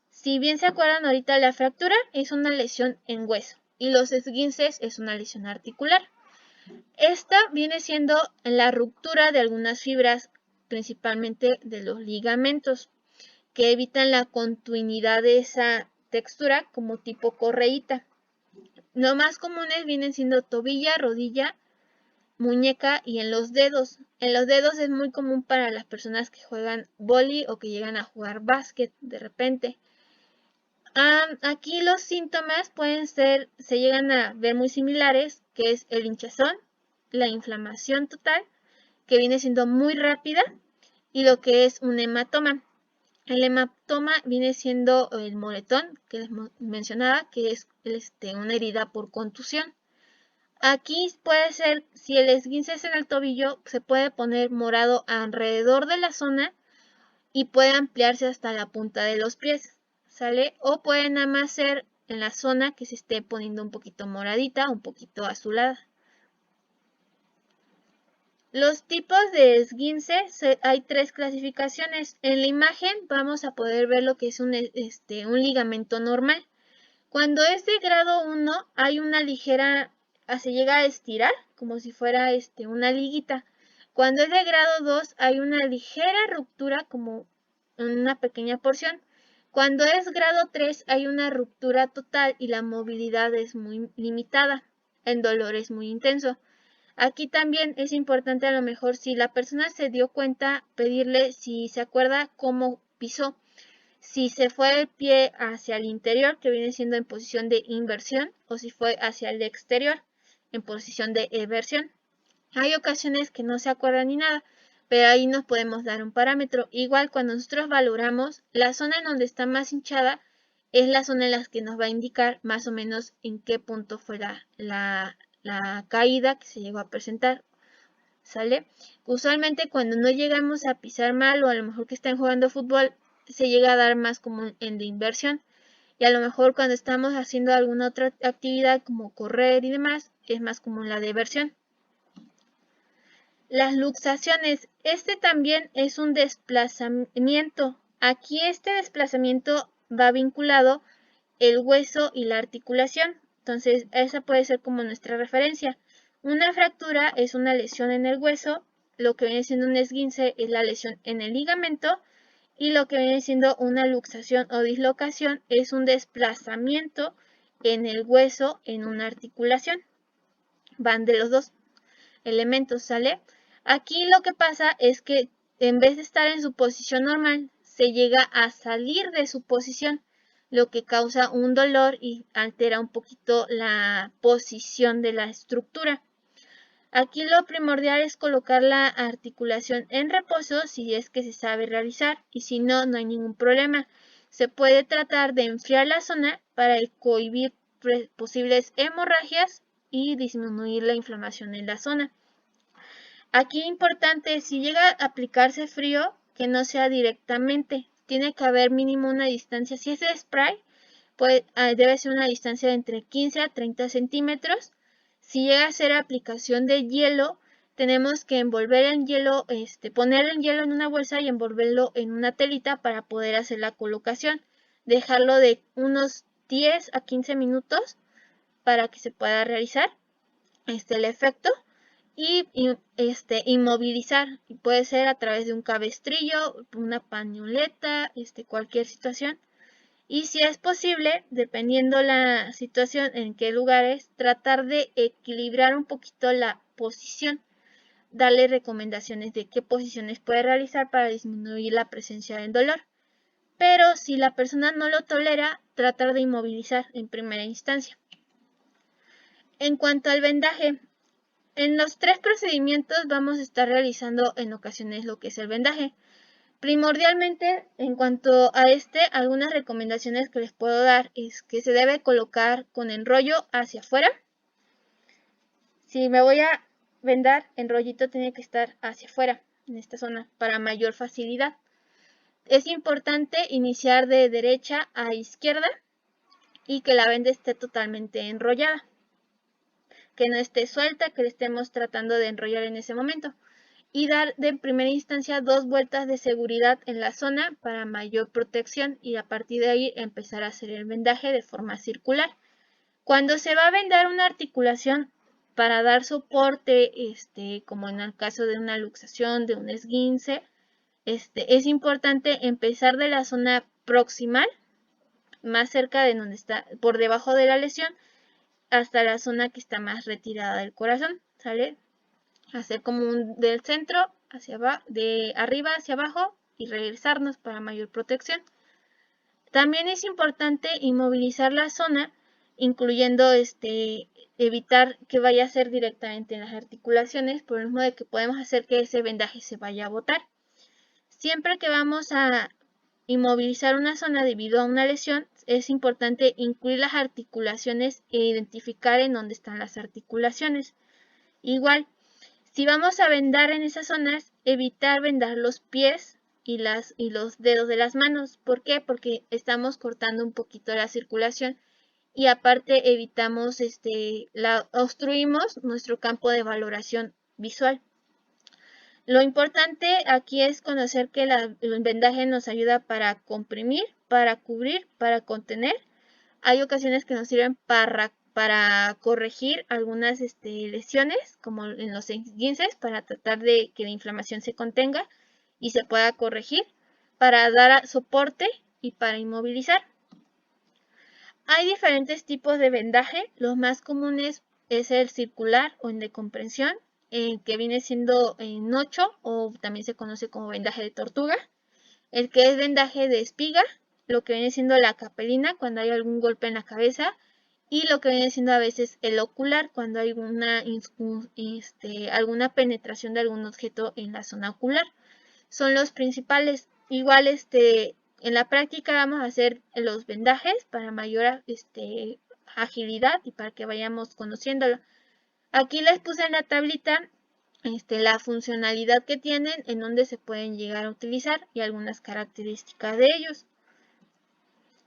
Si bien se acuerdan ahorita, la fractura es una lesión en hueso y los esguinces es una lesión articular. Esta viene siendo la ruptura de algunas fibras, principalmente de los ligamentos, que evitan la continuidad de esa textura como tipo correíta. Lo más comunes vienen siendo tobilla, rodilla, muñeca y en los dedos. En los dedos es muy común para las personas que juegan vóley o que llegan a jugar básquet de repente. Aquí los síntomas se llegan a ver muy similares, que es el hinchazón, la inflamación total, que viene siendo muy rápida, y lo que es un hematoma. El hematoma viene siendo el moretón que les mencionaba, que es una herida por contusión. Aquí puede ser, si el esguince es en el tobillo, se puede poner morado alrededor de la zona y puede ampliarse hasta la punta de los pies, ¿sale? O puede nada más ser en la zona que se esté poniendo un poquito moradita, un poquito azulada. Los tipos de esguince, hay 3 clasificaciones. En la imagen vamos a poder ver lo que es un ligamento normal. Cuando es de grado 1 hay una ligera, se llega a estirar como si fuera una liguita. Cuando es de grado 2 hay una ligera ruptura como una pequeña porción. Cuando es grado 3 hay una ruptura total y la movilidad es muy limitada. El dolor es muy intenso. Aquí también es importante a lo mejor si la persona se dio cuenta, pedirle si se acuerda cómo pisó. Si se fue el pie hacia el interior, que viene siendo en posición de inversión, o si fue hacia el exterior, en posición de eversión. Hay ocasiones que no se acuerdan ni nada, pero ahí nos podemos dar un parámetro. Igual cuando nosotros valoramos, la zona en donde está más hinchada es la zona en la que nos va a indicar más o menos en qué punto fue la caída que se llegó a presentar. ¿Sale? Usualmente cuando no llegamos a pisar mal o a lo mejor que están jugando fútbol, se llega a dar más como en de inversión. Y a lo mejor cuando estamos haciendo alguna otra actividad como correr y demás, es más común la de eversión. Las luxaciones. También es un desplazamiento. Aquí este desplazamiento va vinculado el hueso y la articulación. Entonces, esa puede ser como nuestra referencia. Una fractura es una lesión en el hueso, lo que viene siendo un esguince es la lesión en el ligamento y lo que viene siendo una luxación o dislocación es un desplazamiento en el hueso en una articulación. Van de los dos elementos, ¿sale? Aquí lo que pasa es que en vez de estar en su posición normal, se llega a salir de su posición, lo que causa un dolor y altera un poquito la posición de la estructura. Aquí lo primordial es colocar la articulación en reposo si es que se sabe realizar y si no, no hay ningún problema. Se puede tratar de enfriar la zona para cohibir posibles hemorragias y disminuir la inflamación en la zona. Aquí importante, si llega a aplicarse frío, que no sea directamente. Tiene que haber mínimo una distancia. Si es de spray, pues debe ser una distancia de entre 15 a 30 centímetros. Si llega a ser aplicación de hielo, tenemos que envolver en hielo, poner el hielo en una bolsa y envolverlo en una telita para poder hacer la colocación. Dejarlo de unos 10 a 15 minutos para que se pueda realizar el efecto y inmovilizar. Puede ser a través de un cabestrillo, una pañoleta, cualquier situación. Y si es posible, dependiendo la situación en qué lugares, tratar de equilibrar un poquito la posición. Darle recomendaciones de qué posiciones puede realizar para disminuir la presencia del dolor. Pero si la persona no lo tolera, tratar de inmovilizar en primera instancia. En cuanto al vendaje, en los 3 procedimientos vamos a estar realizando en ocasiones lo que es el vendaje. Primordialmente, en cuanto a algunas recomendaciones que les puedo dar es que se debe colocar con enrollo hacia afuera. Si me voy a vendar, el rollito tiene que estar hacia afuera, en esta zona, para mayor facilidad. Es importante iniciar de derecha a izquierda y que la venda esté totalmente enrollada. Que no esté suelta, que le estemos tratando de enrollar en ese momento. Y dar de primera instancia 2 vueltas de seguridad en la zona para mayor protección y a partir de ahí empezar a hacer el vendaje de forma circular. Cuando se va a vendar una articulación para dar soporte, como en el caso de una luxación, de un esguince, es importante empezar de la zona proximal más cerca de donde está, por debajo de la lesión, hasta la zona que está más retirada del corazón, ¿sale? Hacer como un del centro hacia abajo, de arriba hacia abajo y regresarnos para mayor protección. También es importante inmovilizar la zona, incluyendo evitar que vaya a ser directamente en las articulaciones, por el modo de que podemos hacer que ese vendaje se vaya a botar. Siempre que vamos a inmovilizar una zona debido a una lesión, es importante incluir las articulaciones e identificar en dónde están las articulaciones. Igual, si vamos a vendar en esas zonas, evitar vendar los pies y los dedos de las manos. ¿Por qué? Porque estamos cortando un poquito la circulación y aparte evitamos, obstruimos nuestro campo de valoración visual. Lo importante aquí es conocer que el vendaje nos ayuda para comprimir, para cubrir, para contener. Hay ocasiones que nos sirven para corregir algunas lesiones, como en los esguinces, para tratar de que la inflamación se contenga y se pueda corregir, para dar soporte y para inmovilizar. Hay diferentes tipos de vendaje. Los más comunes es el circular o el de compresión, que viene siendo en 8 o también se conoce como vendaje de tortuga. El que es vendaje de espiga, lo que viene siendo la capelina cuando hay algún golpe en la cabeza, y lo que viene siendo a veces el ocular cuando hay alguna penetración de algún objeto en la zona ocular. Son los principales. Igual en la práctica vamos a hacer los vendajes para mayor agilidad y para que vayamos conociéndolo. Aquí les puse en la tablita la funcionalidad que tienen, en donde se pueden llegar a utilizar y algunas características de ellos.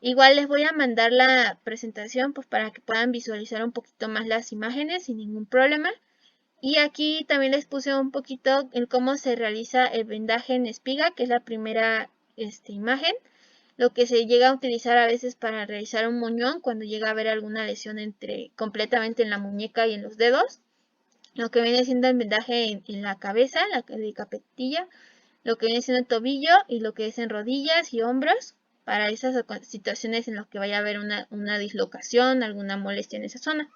Igual les voy a mandar la presentación pues para que puedan visualizar un poquito más las imágenes sin ningún problema. Y aquí también les puse un poquito en cómo se realiza el vendaje en espiga, que es la primera imagen. Lo que se llega a utilizar a veces para realizar un moñón cuando llega a haber alguna lesión completamente en la muñeca y en los dedos. Lo que viene siendo el vendaje en la cabeza, la capetilla, lo que viene siendo el tobillo y lo que es en rodillas y hombros, para esas situaciones en las que vaya a haber una dislocación, alguna molestia en esa zona.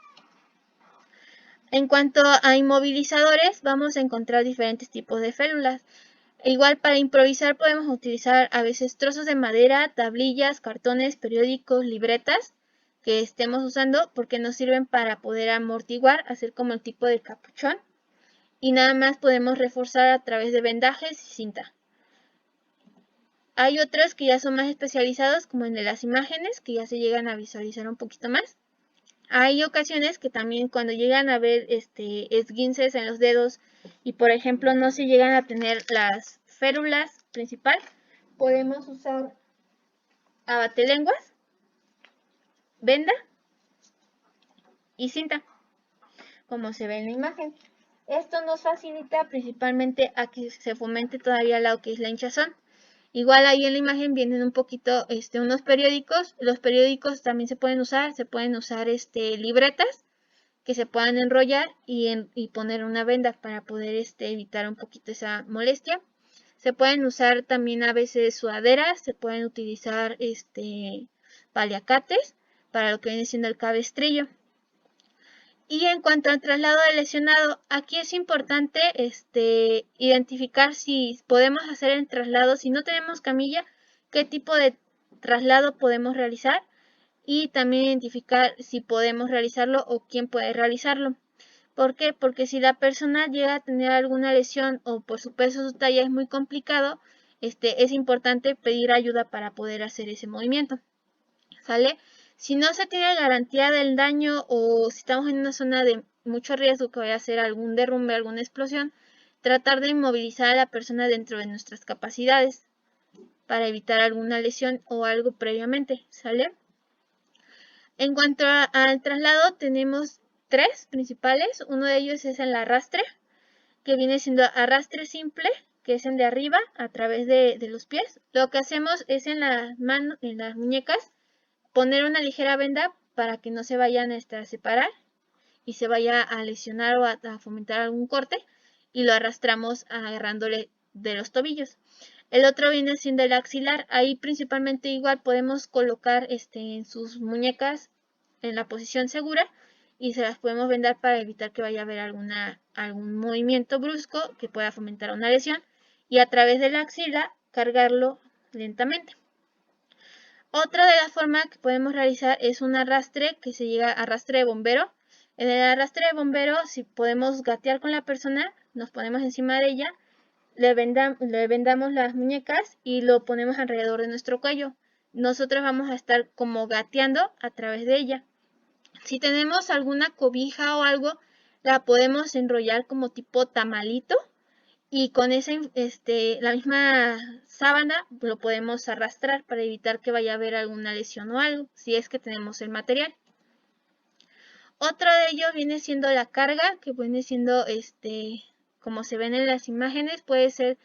En cuanto a inmovilizadores, vamos a encontrar diferentes tipos de férulas. Igual para improvisar podemos utilizar a veces trozos de madera, tablillas, cartones, periódicos, libretas que estemos usando porque nos sirven para poder amortiguar, hacer como el tipo de capuchón. Y nada más podemos reforzar a través de vendajes y cinta. Hay otros que ya son más especializados, como el de las imágenes, que ya se llegan a visualizar un poquito más. Hay ocasiones que también cuando llegan a ver esguinces en los dedos y por ejemplo no se llegan a tener las férulas principal, podemos usar abatelenguas, venda y cinta, como se ve en la imagen. Esto nos facilita principalmente a que se fomente todavía lo que es la hinchazón. Igual ahí en la imagen vienen un poquito unos periódicos. Los periódicos también se pueden usar libretas que se puedan enrollar y poner una venda para poder evitar un poquito esa molestia. Se pueden usar también a veces sudaderas, se pueden utilizar paliacates para lo que viene siendo el cabestrillo. Y en cuanto al traslado del lesionado, aquí es importante identificar si podemos hacer el traslado, si no tenemos camilla, qué tipo de traslado podemos realizar y también identificar si podemos realizarlo o quién puede realizarlo. ¿Por qué? Porque si la persona llega a tener alguna lesión o por su peso o su talla es muy complicado, es importante pedir ayuda para poder hacer ese movimiento. ¿Sale? Si no se tiene garantía del daño o si estamos en una zona de mucho riesgo que vaya a ser algún derrumbe, alguna explosión, tratar de inmovilizar a la persona dentro de nuestras capacidades para evitar alguna lesión o algo previamente, ¿sale? En cuanto al traslado, tenemos tres principales. Uno de ellos es el arrastre, que viene siendo arrastre simple, que es el de arriba a través de los pies. Lo que hacemos es en las manos, en las muñecas, poner una ligera venda para que no se vayan a separar y se vaya a lesionar o a fomentar algún corte y lo arrastramos agarrándole de los tobillos. El otro viene siendo el axilar. Ahí principalmente igual podemos colocar en sus muñecas en la posición segura y se las podemos vendar para evitar que vaya a haber algún movimiento brusco que pueda fomentar una lesión, y a través de la axila cargarlo lentamente. Otra de las formas que podemos realizar es un arrastre que se llega a arrastre de bombero. En el arrastre de bombero, si podemos gatear con la persona, nos ponemos encima de ella, le vendamos las muñecas y lo ponemos alrededor de nuestro cuello. Nosotros vamos a estar como gateando a través de ella. Si tenemos alguna cobija o algo, la podemos enrollar como tipo tamalito y con esa, la misma sábana lo podemos arrastrar para evitar que vaya a haber alguna lesión o algo, si es que tenemos el material. Otro de ellos viene siendo la carga, que viene siendo, como se ven en las imágenes, puede ser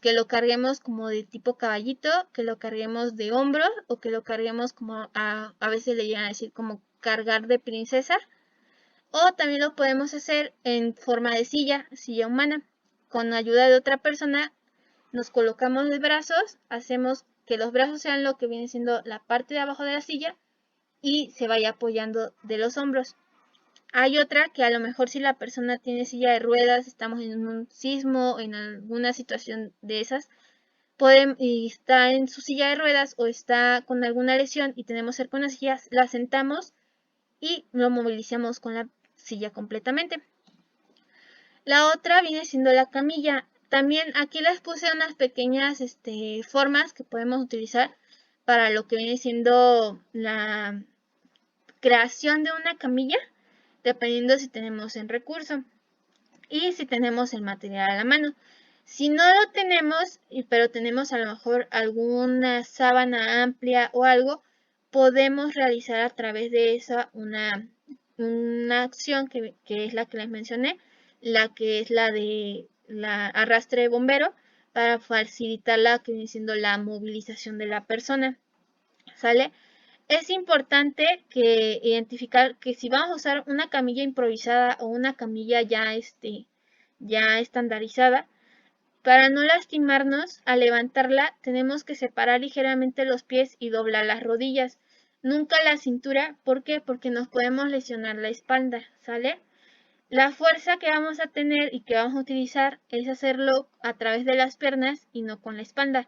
que lo carguemos como de tipo caballito, que lo carguemos de hombros o que lo carguemos como a veces le llegan a decir como cargar de princesa. O también lo podemos hacer en forma de silla humana. Con ayuda de otra persona nos colocamos los brazos, hacemos que los brazos sean lo que viene siendo la parte de abajo de la silla y se vaya apoyando de los hombros. Hay otra que a lo mejor si la persona tiene silla de ruedas, estamos en un sismo, en alguna situación de esas, y está en su silla de ruedas o está con alguna lesión y tenemos cerca una silla, la sentamos y lo movilizamos con la silla completamente. La otra viene siendo la camilla. También aquí les puse unas pequeñas formas que podemos utilizar para lo que viene siendo la creación de una camilla, dependiendo si tenemos el recurso y si tenemos el material a la mano. Si no lo tenemos, pero tenemos a lo mejor alguna sábana amplia o algo, podemos realizar a través de esa una acción que es la que les mencioné, la que es la de la arrastre de bombero, para facilitar la que viene siendo la movilización de la persona. ¿Sale? Es importante que identificar que si vamos a usar una camilla improvisada o una camilla ya estandarizada, para no lastimarnos al levantarla tenemos que separar ligeramente los pies y doblar las rodillas, nunca la cintura. ¿Por qué? Porque nos podemos lesionar la espalda, ¿sale? La fuerza que vamos a tener y que vamos a utilizar es hacerlo a través de las piernas y no con la espalda.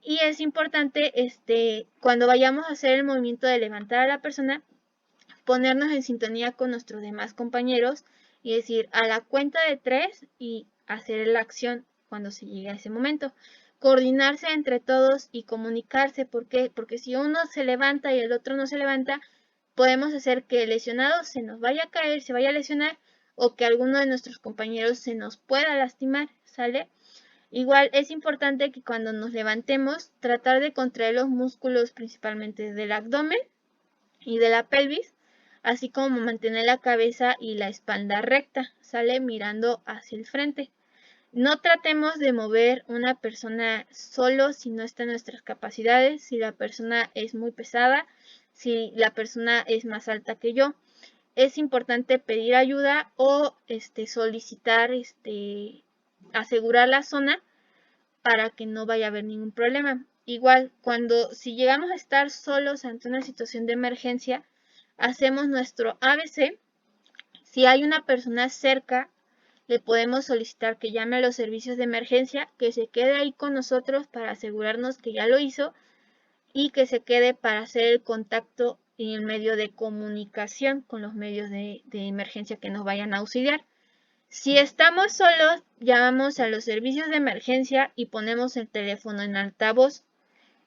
Y es importante, cuando vayamos a hacer el movimiento de levantar a la persona, ponernos en sintonía con nuestros demás compañeros y decir a la cuenta de 3 y hacer la acción cuando se llegue a ese momento. Coordinarse entre todos y comunicarse. ¿Por qué? Porque si uno se levanta y el otro no se levanta, podemos hacer que el lesionado se nos vaya a caer, se vaya a lesionar, o que alguno de nuestros compañeros se nos pueda lastimar, ¿sale? Igual es importante que cuando nos levantemos, tratar de contraer los músculos principalmente del abdomen y de la pelvis, así como mantener la cabeza y la espalda recta, ¿sale? Mirando hacia el frente. No tratemos de mover una persona solo si no está en nuestras capacidades, si la persona es muy pesada, si la persona es más alta que yo. Es importante pedir ayuda o solicitar, asegurar la zona para que no vaya a haber ningún problema. Igual, si llegamos a estar solos ante una situación de emergencia, hacemos nuestro ABC. Si hay una persona cerca, le podemos solicitar que llame a los servicios de emergencia, que se quede ahí con nosotros para asegurarnos que ya lo hizo y que se quede para hacer el contacto en el medio de comunicación con los medios de emergencia que nos vayan a auxiliar. Si estamos solos, llamamos a los servicios de emergencia y ponemos el teléfono en altavoz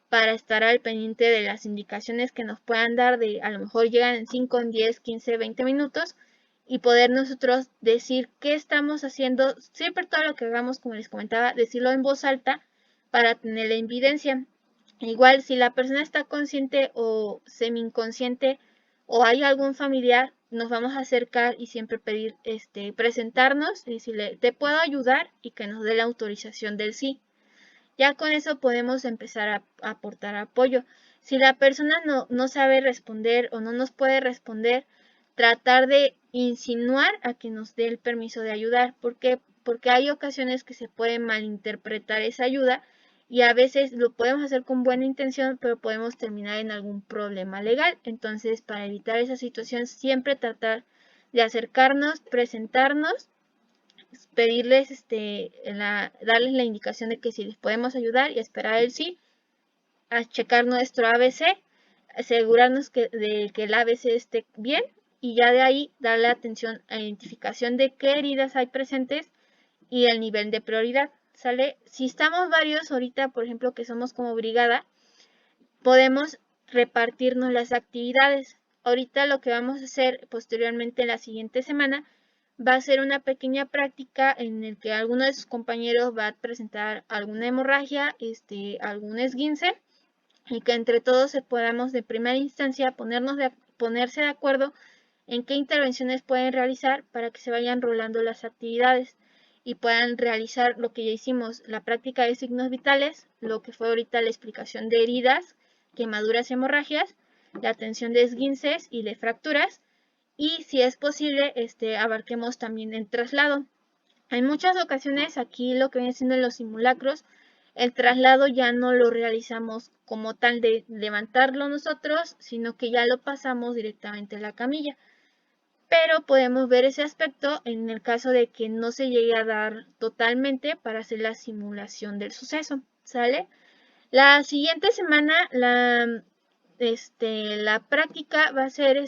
para estar al pendiente de las indicaciones que nos puedan dar, de a lo mejor llegan en 5, en 10, 15, 20 minutos, y poder nosotros decir qué estamos haciendo. Siempre todo lo que hagamos, como les comentaba, decirlo en voz alta para tener la evidencia. Igual, si la persona está consciente o semi-inconsciente o hay algún familiar, nos vamos a acercar y siempre pedir, presentarnos y decirle, te puedo ayudar, y que nos dé la autorización del sí. Ya con eso podemos empezar a aportar apoyo. Si la persona no sabe responder o no nos puede responder, tratar de insinuar a que nos dé el permiso de ayudar. ¿Por qué? porque hay ocasiones que se puede malinterpretar esa ayuda y a veces lo podemos hacer con buena intención, pero podemos terminar en algún problema legal. Entonces, para evitar esa situación, siempre tratar de acercarnos, presentarnos, pedirles, darles la indicación de que si les podemos ayudar y esperar el sí, a checar nuestro ABC, asegurarnos de que el ABC esté bien y ya de ahí darle atención a identificación de qué heridas hay presentes y el nivel de prioridad, ¿sale? Si estamos varios ahorita, por ejemplo, que somos como brigada, podemos repartirnos las actividades. Ahorita lo que vamos a hacer posteriormente en la siguiente semana va a ser una pequeña práctica en el que alguno de sus compañeros va a presentar alguna hemorragia, algún esguince, y que entre todos podamos de primera instancia ponerse de acuerdo en qué intervenciones pueden realizar para que se vayan rolando las actividades y puedan realizar lo que ya hicimos, la práctica de signos vitales, lo que fue ahorita la explicación de heridas, quemaduras y hemorragias, la atención de esguinces y de fracturas, y si es posible, abarquemos también el traslado. En muchas ocasiones aquí lo que viene siendo los simulacros, el traslado ya no lo realizamos como tal de levantarlo nosotros, sino que ya lo pasamos directamente a la camilla. Pero podemos ver ese aspecto en el caso de que no se llegue a dar totalmente para hacer la simulación del suceso, ¿sale? La siguiente semana la práctica va a ser,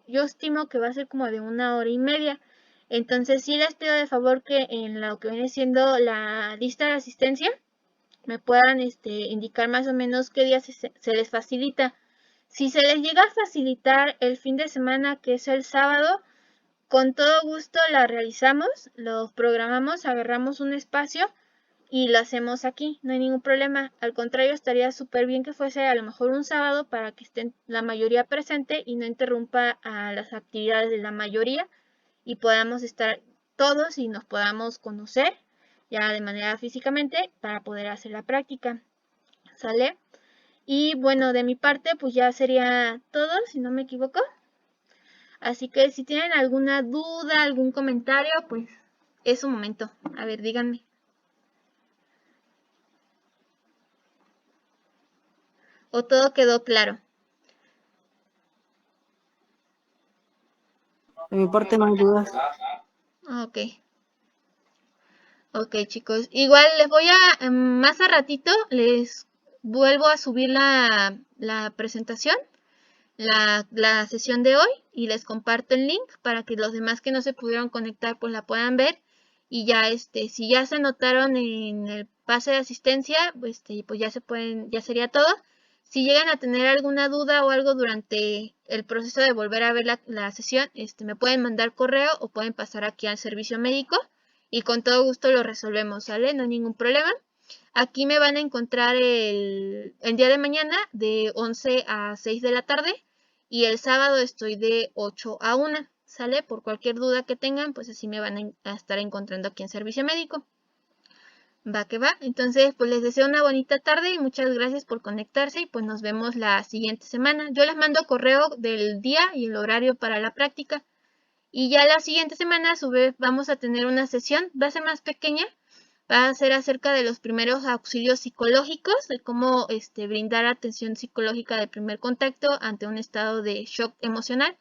yo estimo que va a ser como de 1 hora y media. Entonces sí les pido de favor que en lo que viene siendo la lista de asistencia me puedan indicar más o menos qué día se les facilita. Si se les llega a facilitar el fin de semana, que es el sábado, con todo gusto la realizamos, lo programamos, agarramos un espacio y lo hacemos aquí, no hay ningún problema. Al contrario, estaría súper bien que fuese a lo mejor un sábado para que estén la mayoría presente y no interrumpa a las actividades de la mayoría y podamos estar todos y nos podamos conocer ya de manera físicamente para poder hacer la práctica. ¿Sale? Y bueno, de mi parte pues ya sería todo, si no me equivoco. Así que si tienen alguna duda, algún comentario, pues es su momento. A ver, díganme. ¿O todo quedó claro? De mi parte no hay dudas. Ok. Ok, chicos. Igual les voy a, más a ratito, les vuelvo a subir la presentación, la sesión de hoy, y les comparto el link para que los demás que no se pudieron conectar pues la puedan ver. Y ya, si ya se anotaron en el pase de asistencia, pues ya ya sería todo. Si llegan a tener alguna duda o algo durante el proceso de volver a ver la sesión, me pueden mandar correo o pueden pasar aquí al servicio médico y con todo gusto lo resolvemos, ¿sale? No hay ningún problema. Aquí me van a encontrar el día de mañana de 11 a 6 de la tarde y el sábado estoy de 8 a 1, ¿sale? Por cualquier duda que tengan, pues así me van a estar encontrando aquí en servicio médico. Va que va. Entonces, pues les deseo una bonita tarde y muchas gracias por conectarse y pues nos vemos la siguiente semana. Yo les mando correo del día y el horario para la práctica. Y ya la siguiente semana, a su vez, vamos a tener una sesión, va a ser más pequeña, va a ser acerca de los primeros auxilios psicológicos, de cómo brindar atención psicológica de primer contacto ante un estado de shock emocional.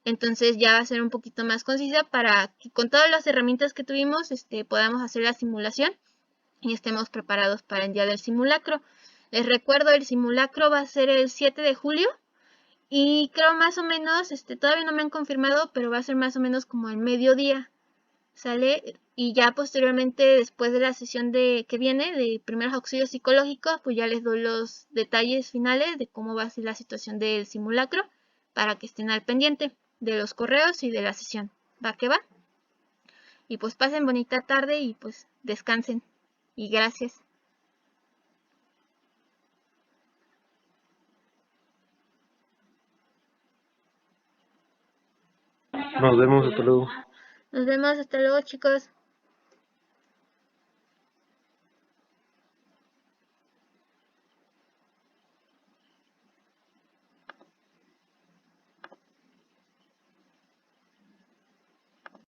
Entonces ya va a ser un poquito más concisa para que con todas las herramientas que tuvimos podamos hacer la simulación y estemos preparados para el día del simulacro. Les recuerdo, el simulacro va a ser el 7 de julio. Y creo más o menos, todavía no me han confirmado, pero va a ser más o menos como al mediodía, ¿sale? Y ya posteriormente, después de la sesión que viene de primeros auxilios psicológicos, pues ya les doy los detalles finales de cómo va a ser la situación del simulacro para que estén al pendiente de los correos y de la sesión. ¿Va que va? Y pues pasen bonita tarde y pues descansen. Y gracias. Nos vemos, hasta luego. Nos vemos, hasta luego, chicos.